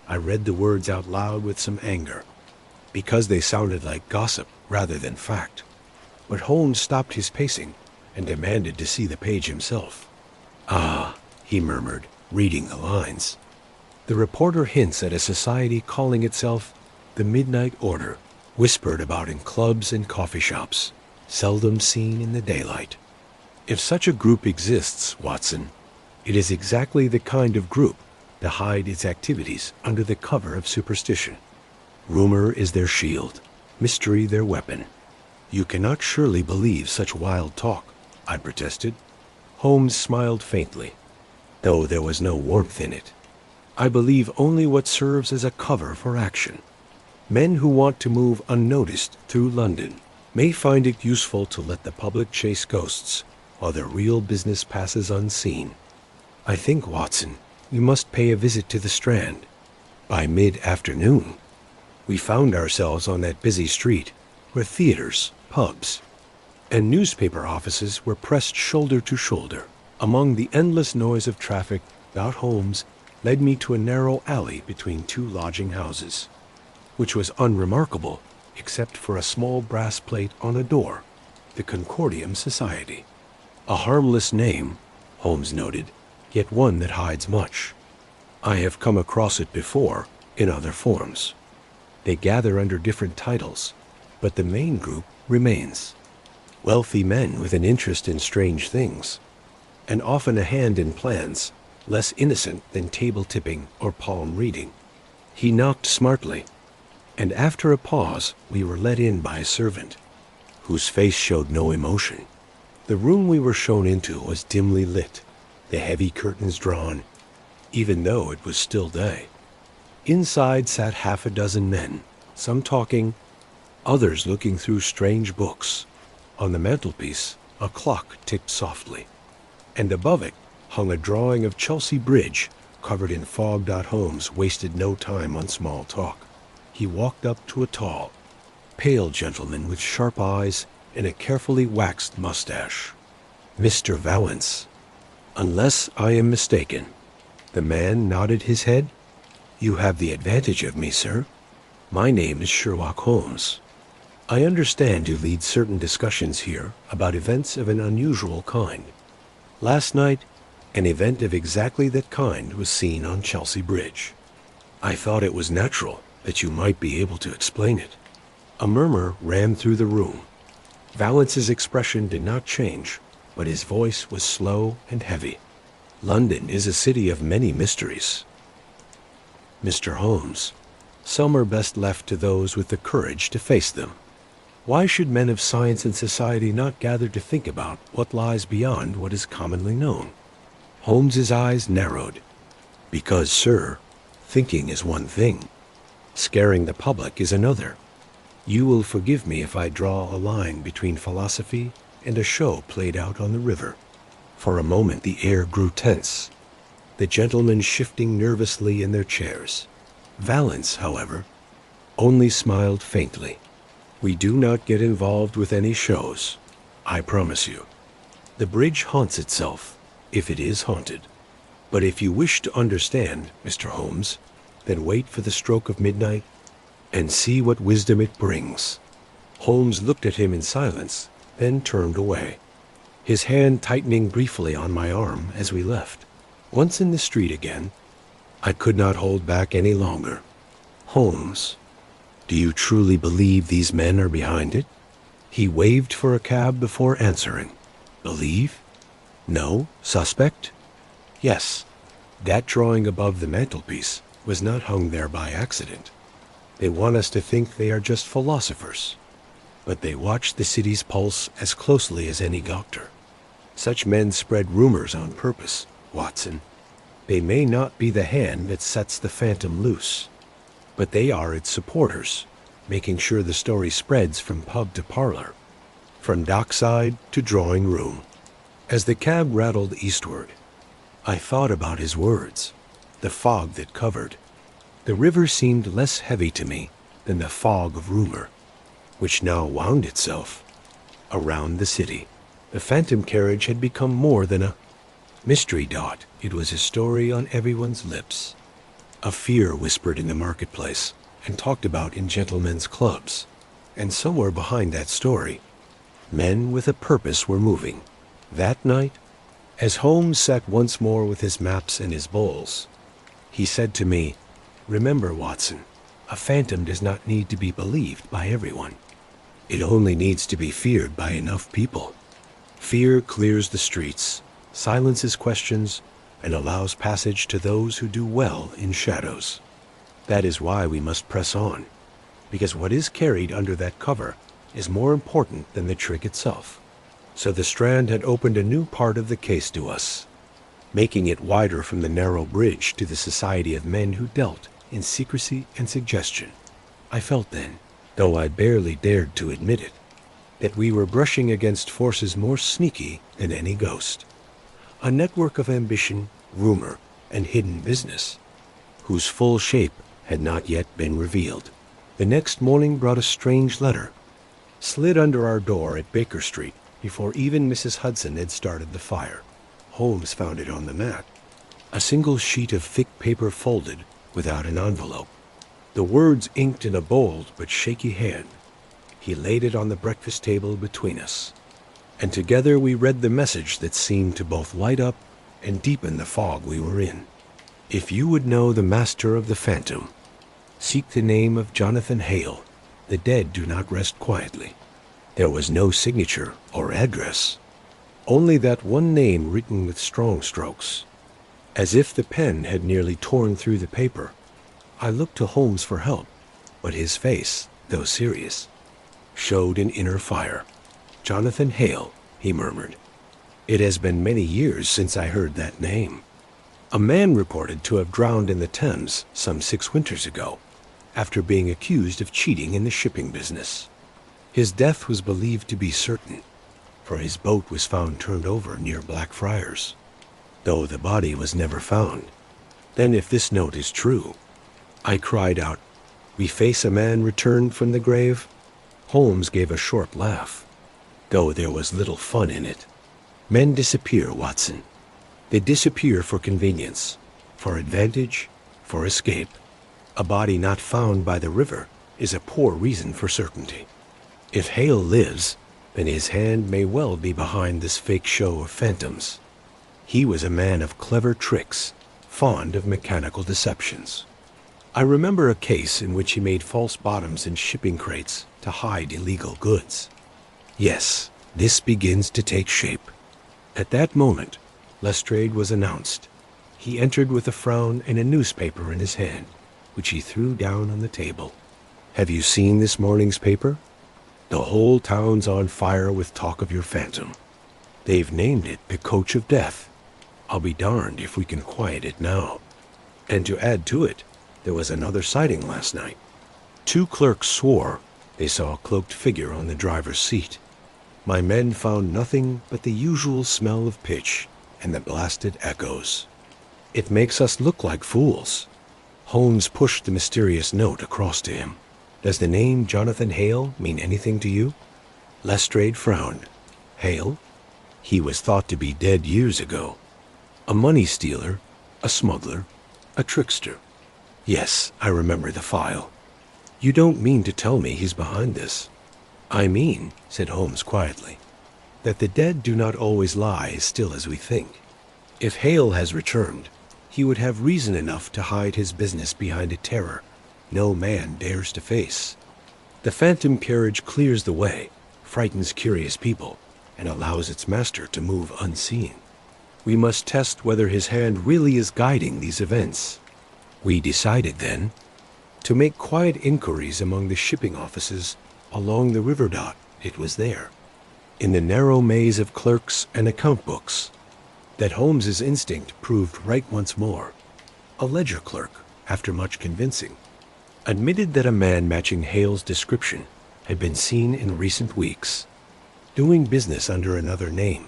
I read the words out loud with some anger, because they sounded like gossip rather than fact. But Holmes stopped his pacing and demanded to see the page himself. "Ah," he murmured, reading the lines. "The reporter hints at a society calling itself the Midnight Order, whispered about in clubs and coffee shops, seldom seen in the daylight. If such a group exists, Watson, it is exactly the kind of group to hide its activities under the cover of superstition. Rumor is their shield, mystery their weapon. You cannot surely believe such wild talk," I protested. Holmes smiled faintly, though there was no warmth in it. "I believe only what serves as a cover for action. Men who want to move unnoticed through London may find it useful to let the public chase ghosts while their real business passes unseen. I think, Watson, we must pay a visit to the Strand. By mid-afternoon, we found ourselves on that busy street where theaters, pubs, and newspaper offices were pressed shoulder to shoulder. Among the endless noise of traffic, Holmes led me to a narrow alley between two lodging houses, which was unremarkable except for a small brass plate on a door, the Concordium Society. A harmless name, Holmes noted, yet one that hides much. I have come across it before in other forms. They gather under different titles, but the main group remains. Wealthy men with an interest in strange things, and often a hand in plans less innocent than table tipping or palm reading. He knocked smartly, and after a pause we were let in by a servant, whose face showed no emotion. The room we were shown into was dimly lit, the heavy curtains drawn, even though it was still day. Inside sat half a dozen men, some talking, others looking through strange books. On the mantelpiece, a clock ticked softly, and above it hung a drawing of Chelsea Bridge covered in fog. Holmes wasted no time on small talk. He walked up to a tall, pale gentleman with sharp eyes and a carefully waxed mustache. "Mr. Valence, unless I am mistaken." The man nodded his head. "You have the advantage of me, sir. My name is Sherlock Holmes. I understand you lead certain discussions here about events of an unusual kind. Last night, an event of exactly that kind was seen on Chelsea Bridge. I thought it was natural that you might be able to explain it." A murmur ran through the room. Valence's expression did not change, but his voice was slow and heavy. "London is a city of many mysteries, Mr. Holmes. Some are best left to those with the courage to face them. Why should men of science and society not gather to think about what lies beyond what is commonly known?" Holmes's eyes narrowed. "Because, sir, thinking is one thing. Scaring the public is another. You will forgive me if I draw a line between philosophy and a show played out on the river." For a moment the air grew tense, the gentlemen shifting nervously in their chairs. Valence, however, only smiled faintly. "We do not get involved with any shows, I promise you. The bridge haunts itself, if it is haunted. But if you wish to understand, Mr. Holmes, then wait for the stroke of midnight and see what wisdom it brings." Holmes looked at him in silence, then turned away, his hand tightening briefly on my arm as we left. Once in the street again, I could not hold back any longer. "Holmes, do you truly believe these men are behind it?" He waved for a cab before answering. "Believe? No? Suspect? Yes. That drawing above the mantelpiece was not hung there by accident. They want us to think they are just philosophers, but they watch the city's pulse as closely as any doctor. Such men spread rumors on purpose, Watson. They may not be the hand that sets the phantom loose, but they are its supporters, making sure the story spreads from pub to parlor, from dockside to drawing room." As the cab rattled eastward, I thought about his words, the fog that covered. The river seemed less heavy to me than the fog of rumor, which now wound itself around the city. The phantom carriage had become more than a mystery. It was a story on everyone's lips, a fear whispered in the marketplace and talked about in gentlemen's clubs. And somewhere behind that story, men with a purpose were moving, That night, as Holmes sat once more with his maps and his bowls, he said to me, "Remember, Watson, a phantom does not need to be believed by everyone. It only needs to be feared by enough people. Fear clears the streets, silences questions, and allows passage to those who do well in shadows. That is why we must press on, because what is carried under that cover is more important than the trick itself." So the Strand had opened a new part of the case to us, making it wider from the narrow bridge to the society of men who dealt in secrecy and suggestion. I felt then, though I barely dared to admit it, that we were brushing against forces more sneaky than any ghost. A network of ambition, rumor, and hidden business, whose full shape had not yet been revealed. The next morning brought a strange letter, slid under our door at Baker Street before even Mrs. Hudson had started the fire. Holmes found it on the mat, a single sheet of thick paper folded without an envelope, the words inked in a bold but shaky hand. He laid it on the breakfast table between us, and together we read the message that seemed to both light up and deepen the fog we were in. "If you would know the master of the phantom, seek the name of Jonathan Hale. The dead do not rest quietly." There was no signature or address, only that one name written with strong strokes, as if the pen had nearly torn through the paper. I looked to Holmes for help, but his face, though serious, showed an inner fire. "Jonathan Hale," he murmured. "It has been many years since I heard that name. A man reported to have drowned in the Thames some 6 winters ago, after being accused of cheating in the shipping business. His death was believed to be certain, for his boat was found turned over near Blackfriars, though the body was never found." "Then if this note is true," I cried out, "we face a man returned from the grave?" Holmes gave a short laugh, though there was little fun in it. "Men disappear, Watson. They disappear for convenience, for advantage, for escape. A body not found by the river is a poor reason for certainty. If Hale lives, then his hand may well be behind this fake show of phantoms. He was a man of clever tricks, fond of mechanical deceptions. I remember a case in which he made false bottoms in shipping crates to hide illegal goods. Yes, this begins to take shape." At that moment, Lestrade was announced. He entered with a frown and a newspaper in his hand, which he threw down on the table. "Have you seen this morning's paper? The whole town's on fire with talk of your phantom. They've named it the Coach of Death. I'll be darned if we can quiet it now. And to add to it, there was another sighting last night. 2 clerks swore they saw a cloaked figure on the driver's seat. My men found nothing but the usual smell of pitch and the blasted echoes. It makes us look like fools." Holmes pushed the mysterious note across to him. "Does the name Jonathan Hale mean anything to you?" Lestrade frowned. "Hale? He was thought to be dead years ago. A money stealer, a smuggler, a trickster. Yes, I remember the file. You don't mean to tell me he's behind this?" "I mean," said Holmes quietly, "that the dead do not always lie as still as we think. If Hale has returned, he would have reason enough to hide his business behind a terror no man dares to face. The phantom carriage clears the way, frightens curious people, and allows its master to move unseen. We must test whether his hand really is guiding these events." We decided then to make quiet inquiries among the shipping offices along the river dock. It was there, in the narrow maze of clerks and account books, that Holmes's instinct proved right once more. A ledger clerk, after much convincing, admitted that a man matching Hale's description had been seen in recent weeks, doing business under another name,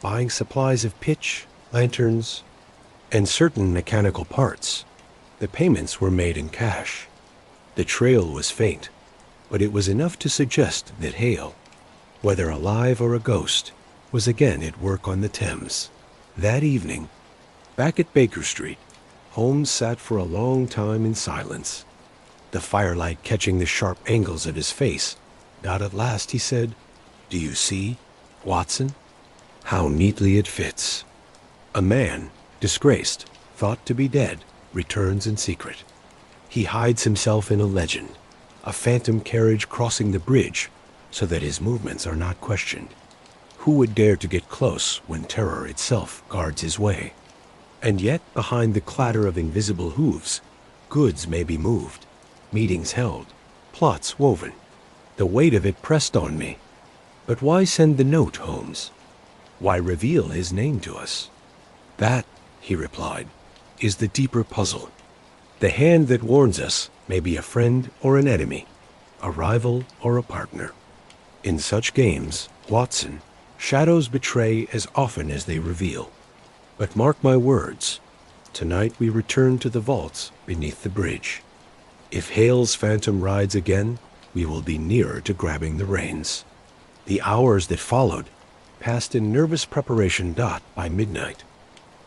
buying supplies of pitch, lanterns, and certain mechanical parts. The payments were made in cash. The trail was faint, but it was enough to suggest that Hale, whether alive or a ghost, was again at work on the Thames. That evening, back at Baker Street, Holmes sat for a long time in silence, the firelight catching the sharp angles of his face. Not at last he said, "Do you see, Watson?" How neatly it fits. A man, disgraced, thought to be dead, returns in secret. He hides himself in a legend, a phantom carriage crossing the bridge so that his movements are not questioned. Who would dare to get close when terror itself guards his way? And yet, behind the clatter of invisible hooves, goods may be moved, meetings held, plots woven. The weight of it pressed on me. But why send the note, Holmes? Why reveal his name to us? That, he replied, is the deeper puzzle. The hand that warns us may be a friend or an enemy, a rival or a partner. In such games, Watson, shadows betray as often as they reveal. But mark my words, tonight we return to the vaults beneath the bridge. If Hale's phantom rides again, we will be nearer to grabbing the reins. The hours that followed passed in nervous preparation. By midnight,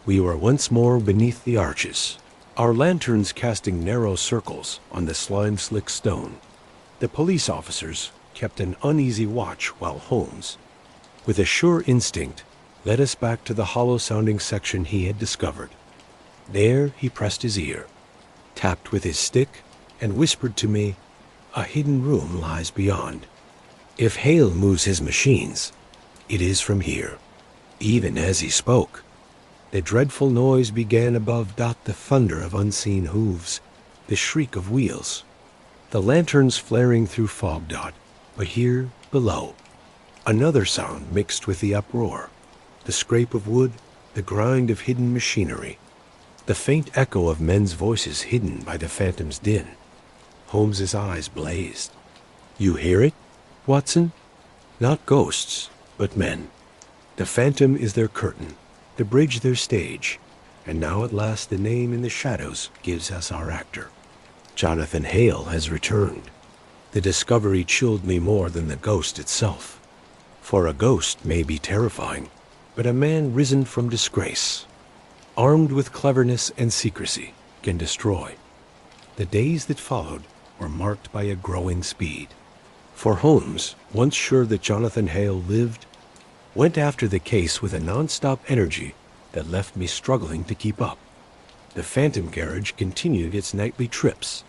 we were once more beneath the arches, our lanterns casting narrow circles on the slime-slick stone. The police officers kept an uneasy watch while Holmes, with a sure instinct, led us back to the hollow-sounding section he had discovered. There he pressed his ear, tapped with his stick, and whispered to me, "A hidden room lies beyond. If Hale moves his machines, it is from here." Even as he spoke, the dreadful noise began above. The thunder of unseen hooves, the shriek of wheels, the lanterns flaring through fog. But here, below, another sound mixed with the uproar, the scrape of wood, the grind of hidden machinery, the faint echo of men's voices hidden by the phantom's din. Holmes's eyes blazed. "You hear it, Watson? Not ghosts, but men. The phantom is their curtain, the bridge their stage, and now at last the name in the shadows gives us our actor. Jonathan Hale has returned." The discovery chilled me more than the ghost itself. For a ghost may be terrifying, but a man risen from disgrace, armed with cleverness and secrecy, can destroy. The days that followed were marked by a growing speed. For Holmes, once sure that Jonathan Hale lived, went after the case with a non-stop energy that left me struggling to keep up. The phantom carriage continued its nightly trips,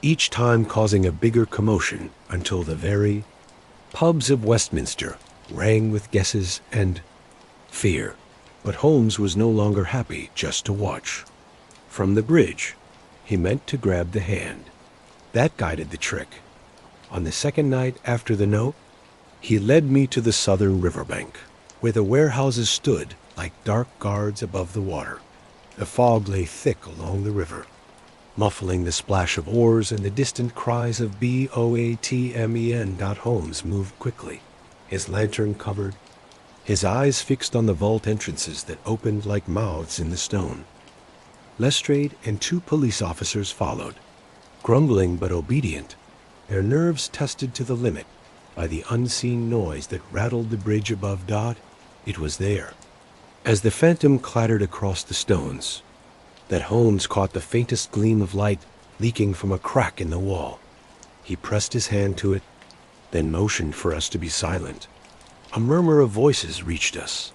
each time causing a bigger commotion until the very pubs of Westminster rang with guesses and fear. But Holmes was no longer happy just to watch. From the bridge, he meant to grab the hand. That guided the trick. On the second night after the note, he led me to the southern riverbank, where the warehouses stood like dark guards above the water. The fog lay thick along the river, muffling the splash of oars and the distant cries of boatmen. Holmes moved quickly, his lantern covered, his eyes fixed on the vault entrances that opened like mouths in the stone. Lestrade and 2 police officers followed, grumbling but obedient, their nerves tested to the limit by the unseen noise that rattled the bridge above. It was there, as the phantom clattered across the stones, that Holmes caught the faintest gleam of light leaking from a crack in the wall. He pressed his hand to it, then motioned for us to be silent. A murmur of voices reached us,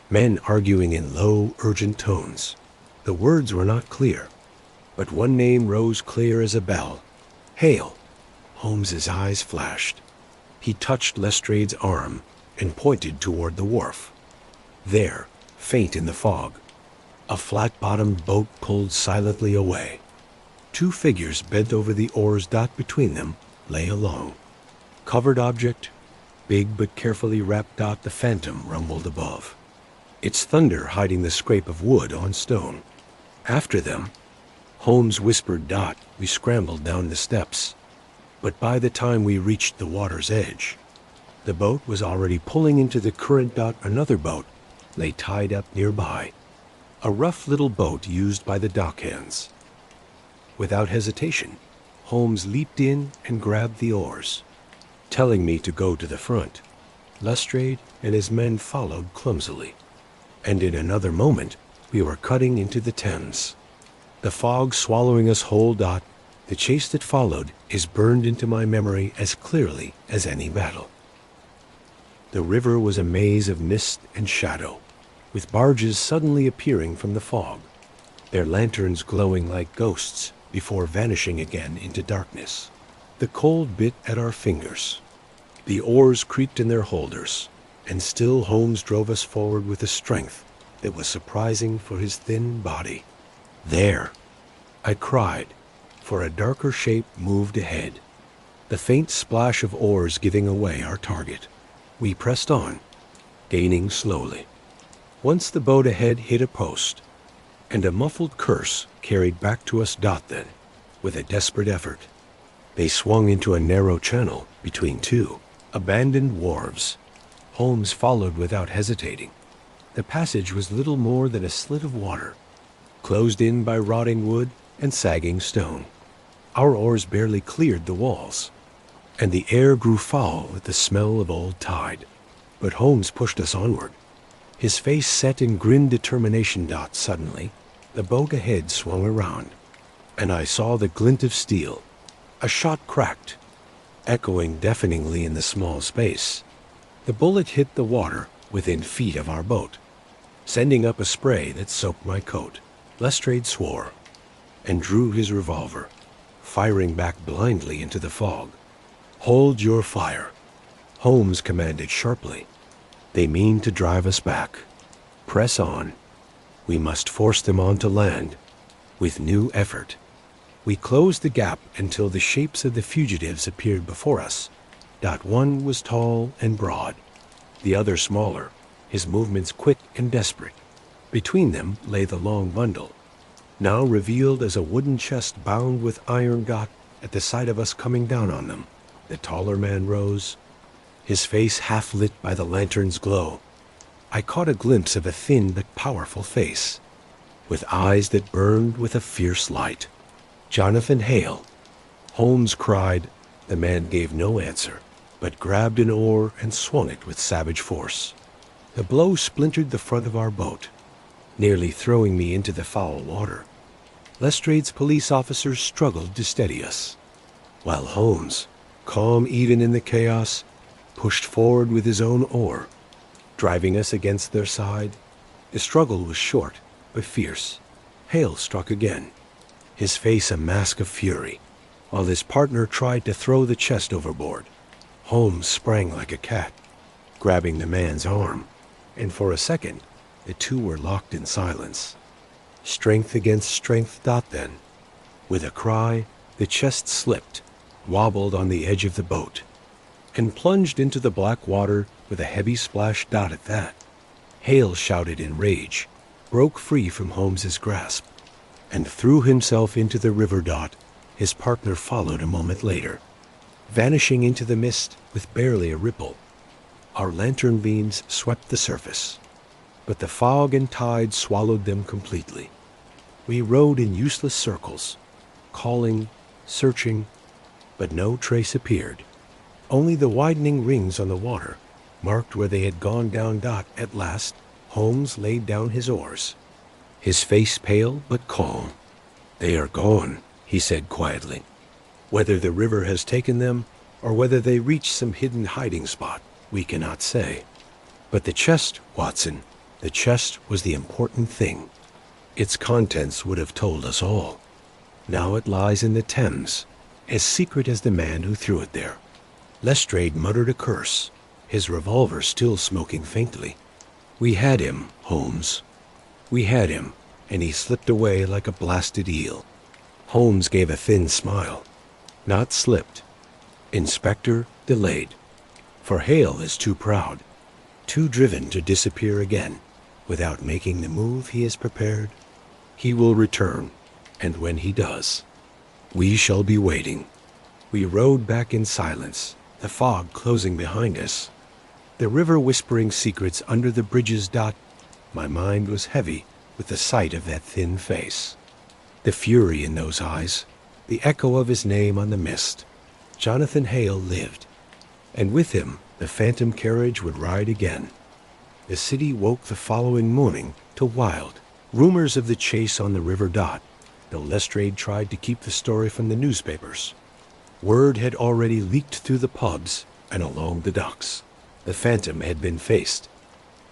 men arguing in low, urgent tones. The words were not clear, but one name rose clear as a bell. "Hale." Holmes's eyes flashed. He touched Lestrade's arm and pointed toward the wharf. There, faint in the fog, a flat-bottomed boat pulled silently away. 2 figures bent over the oars. Between them lay a long, covered object, big but carefully wrapped. The phantom rumbled above, its thunder hiding the scrape of wood on stone. After them, Holmes whispered. We scrambled down the steps, but by the time we reached the water's edge, the boat was already pulling into the current. Another boat lay tied up nearby, a rough little boat used by the dockhands. Without hesitation, Holmes leaped in and grabbed the oars, telling me to go to the front. Lestrade and his men followed clumsily, and in another moment we were cutting into the Thames, the fog swallowing us whole. The chase that followed is burned into my memory as clearly as any battle. The river was a maze of mist and shadow, with barges suddenly appearing from the fog, their lanterns glowing like ghosts before vanishing again into darkness. The cold bit at our fingers. The oars creaked in their holders, and still Holmes drove us forward with a strength that was surprising for his thin body. There, I cried, for a darker shape moved ahead, the faint splash of oars giving away our target. We pressed on, gaining slowly. Once the boat ahead hit a post, and a muffled curse carried back to us Dothan with a desperate effort. They swung into a narrow channel between two abandoned wharves. Holmes followed without hesitating. The passage was little more than a slit of water, closed in by rotting wood and sagging stone. Our oars barely cleared the walls, and the air grew foul with the smell of old tide. But Holmes pushed us onward, his face set in grim determination. Suddenly, the boat ahead swung around, and I saw the glint of steel. A shot cracked, echoing deafeningly in the small space. The bullet hit the water within feet of our boat, sending up a spray that soaked my coat. Lestrade swore and drew his revolver, firing back blindly into the fog. "Hold your fire," Holmes commanded sharply. "They mean to drive us back. Press on. We must force them onto land." With new effort, we closed the gap until the shapes of the fugitives appeared before us. One was tall and broad, the other smaller, his movements quick and desperate. Between them lay the long bundle, now revealed as a wooden chest bound with iron. At the sight of us coming down on them, the taller man rose, his face half lit by the lantern's glow. I caught a glimpse of a thin but powerful face, with eyes that burned with a fierce light. "Jonathan Hale!" Holmes cried. The man gave no answer, but grabbed an oar and swung it with savage force. The blow splintered the front of our boat, nearly throwing me into the foul water. Lestrade's police officers struggled to steady us, while Holmes, calm even in the chaos, pushed forward with his own oar, driving us against their side. The struggle was short, but fierce. Hale struck again, his face a mask of fury, while his partner tried to throw the chest overboard. Holmes sprang like a cat, grabbing the man's arm, and for a second, the two were locked in silence. Strength against strength. Then, with a cry, the chest slipped, wobbled on the edge of the boat, and plunged into the black water with a heavy splash. At that, Hale shouted in rage, broke free from Holmes's grasp, and threw himself into the river. His partner followed a moment later, vanishing into the mist with barely a ripple. Our lantern beams swept the surface, but the fog and tide swallowed them completely. We rowed in useless circles, calling, searching, but no trace appeared. Only the widening rings on the water marked where they had gone down. At last, Holmes laid down his oars, his face pale but calm. "They are gone," he said quietly. "Whether the river has taken them, or whether they reached some hidden hiding spot, we cannot say. But the chest, Watson, the chest was the important thing. Its contents would have told us all. Now it lies in the Thames, as secret as the man who threw it there." Lestrade muttered a curse, his revolver still smoking faintly. "We had him, Holmes. We had him, and he slipped away like a blasted eel." Holmes gave a thin smile. "Not slipped. Inspector, delayed. For Hale is too proud, too driven to disappear again without making the move he has prepared. He will return, and when he does, we shall be waiting." We rowed back in silence, the fog closing behind us, the river whispering secrets under the bridges. My mind was heavy with the sight of that thin face, the fury in those eyes, the echo of his name on the mist. Jonathan Hale lived, and with him the phantom carriage would ride again. The city woke the following morning to wild rumors of the chase on the river. Though Lestrade tried to keep the story from the newspapers, word had already leaked through the pubs and along the docks. The phantom had been faced.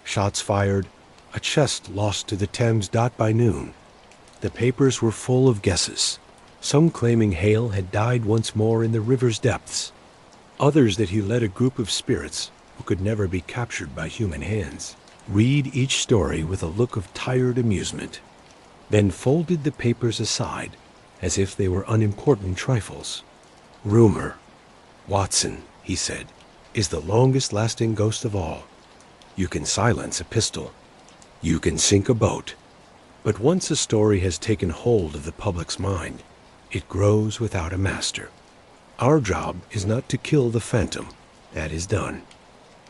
Shots fired, a chest lost to the Thames by noon. The papers were full of guesses, some claiming Hale had died once more in the river's depths, others that he led a group of spirits who could never be captured by human hands. Read each story with a look of tired amusement, then folded the papers aside as if they were unimportant trifles. Rumor. Watson, he said, is the longest-lasting ghost of all. You can silence a pistol. You can sink a boat. But once a story has taken hold of the public's mind, it grows without a master. Our job is not to kill the phantom, that is done,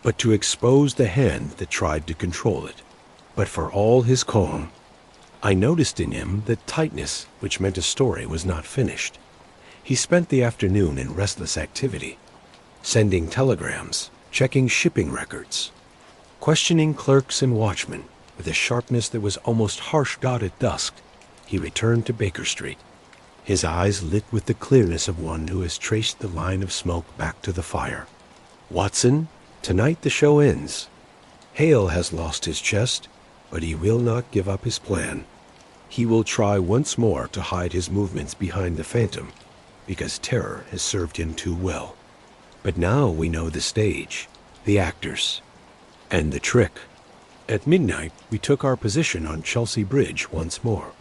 but to expose the hand that tried to control it. But for all his calm, I noticed in him the tightness which meant a story was not finished. He spent the afternoon in restless activity, sending telegrams, checking shipping records, questioning clerks and watchmen with a sharpness that was almost harsh. At dusk, he returned to Baker Street, his eyes lit with the clearness of one who has traced the line of smoke back to the fire. Watson, tonight the show ends. Hale has lost his chest, but he will not give up his plan. He will try once more to hide his movements behind the phantom, because terror has served him too well. But now we know the stage, the actors, and the trick. At midnight, we took our position on Chelsea Bridge once more.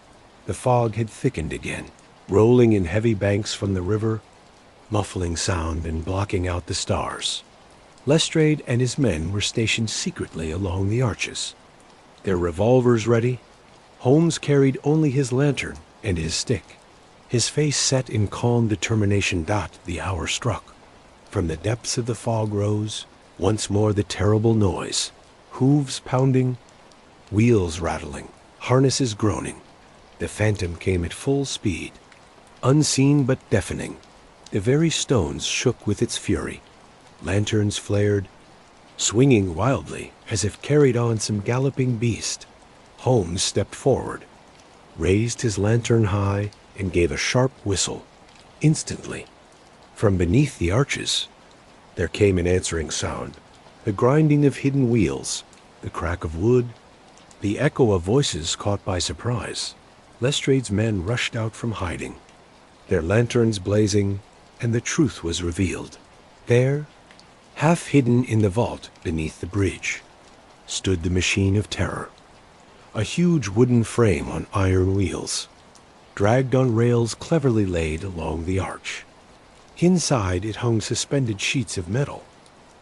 The fog had thickened again, rolling in heavy banks from the river, muffling sound and blocking out the stars. Lestrade and his men were stationed secretly along the arches, their revolvers ready. Holmes carried only his lantern and his stick, his face set in calm determination. The hour struck. From the depths of the fog rose once more the terrible noise, hooves pounding, wheels rattling, harnesses groaning. The phantom came at full speed, unseen but deafening. The very stones shook with its fury. Lanterns flared, swinging wildly as if carried on some galloping beast. Holmes stepped forward, raised his lantern high, and gave a sharp whistle. Instantly, from beneath the arches, there came an answering sound, the grinding of hidden wheels, the crack of wood, the echo of voices caught by surprise. Lestrade's men rushed out from hiding, their lanterns blazing, and the truth was revealed. There, half hidden in the vault beneath the bridge, stood the machine of terror, a huge wooden frame on iron wheels, dragged on rails cleverly laid along the arch. Inside it hung suspended sheets of metal,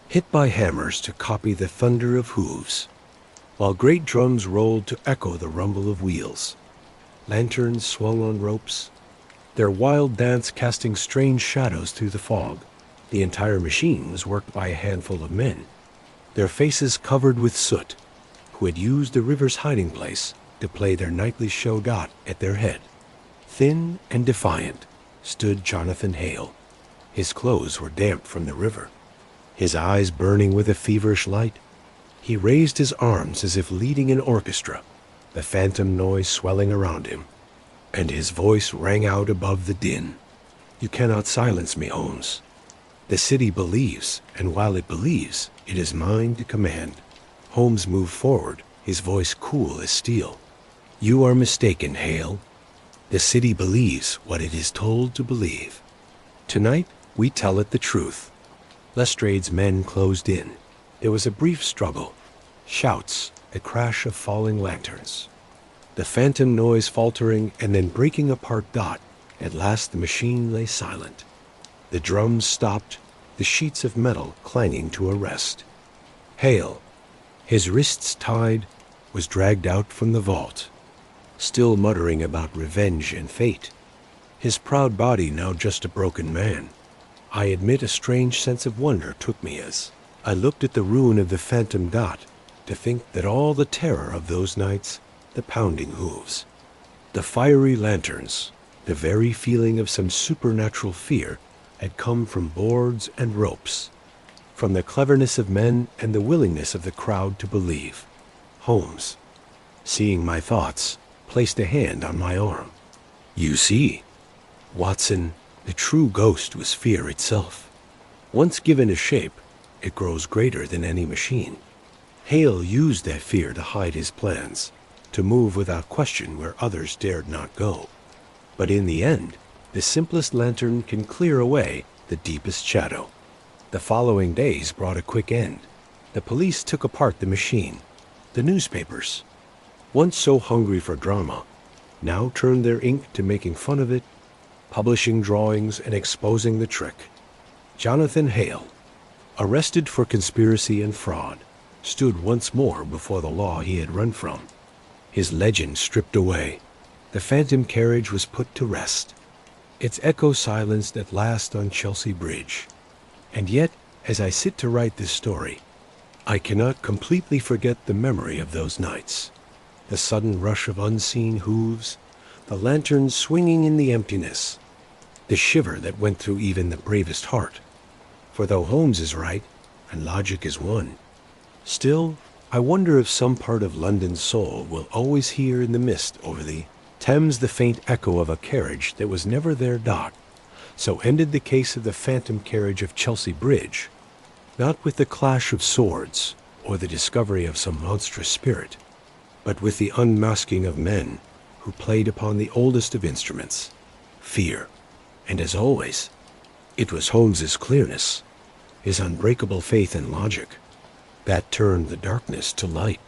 hit by hammers to copy the thunder of hooves, while great drums rolled to echo the rumble of wheels. Lanterns swung on ropes, their wild dance casting strange shadows through the fog. The entire machine was worked by a handful of men, their faces covered with soot, who had used the river's hiding place to play their nightly show. At their head, thin and defiant, stood Jonathan Hale. His clothes were damp from the river, his eyes burning with a feverish light. He raised his arms as if leading an orchestra, the phantom noise swelling around him, and his voice rang out above the din. You cannot silence me, Holmes. The city believes, and while it believes, it is mine to command. Holmes moved forward, his voice cool as steel. You are mistaken, Hale. The city believes what it is told to believe. Tonight, we tell it the truth. Lestrade's men closed in. There was a brief struggle, shouts, a crash of falling lanterns, the phantom noise faltering and then breaking apart. At last the machine lay silent. The drums stopped, the sheets of metal clanging to a rest. Hale, his wrists tied, was dragged out from the vault, still muttering about revenge and fate, his proud body now just a broken man. I admit a strange sense of wonder took me as I looked at the ruin of the phantom. To think that all the terror of those nights, the pounding hooves, the fiery lanterns, the very feeling of some supernatural fear had come from boards and ropes, from the cleverness of men and the willingness of the crowd to believe. Holmes, seeing my thoughts, placed a hand on my arm. You see, Watson, the true ghost was fear itself. Once given a shape, it grows greater than any machine. Hale used that fear to hide his plans, to move without question where others dared not go. But in the end, the simplest lantern can clear away the deepest shadow. The following days brought a quick end. The police took apart the machine. The newspapers, once so hungry for drama, now turned their ink to making fun of it, publishing drawings and exposing the trick. Jonathan Hale, arrested for conspiracy and fraud, stood once more before the law he had run from. His legend stripped away, the phantom carriage was put to rest, its echo silenced at last on Chelsea Bridge. And yet, as I sit to write this story, I cannot completely forget the memory of those nights. The sudden rush of unseen hooves, the lanterns swinging in the emptiness, the shiver that went through even the bravest heart. For though Holmes is right, and logic is one, still, I wonder if some part of London's soul will always hear in the mist over the Thames the faint echo of a carriage that was never there docked. So ended the case of the phantom carriage of Chelsea Bridge, not with the clash of swords or the discovery of some monstrous spirit, but with the unmasking of men who played upon the oldest of instruments, fear. And as always, it was Holmes's clearness, his unbreakable faith in logic, that turned the darkness to light.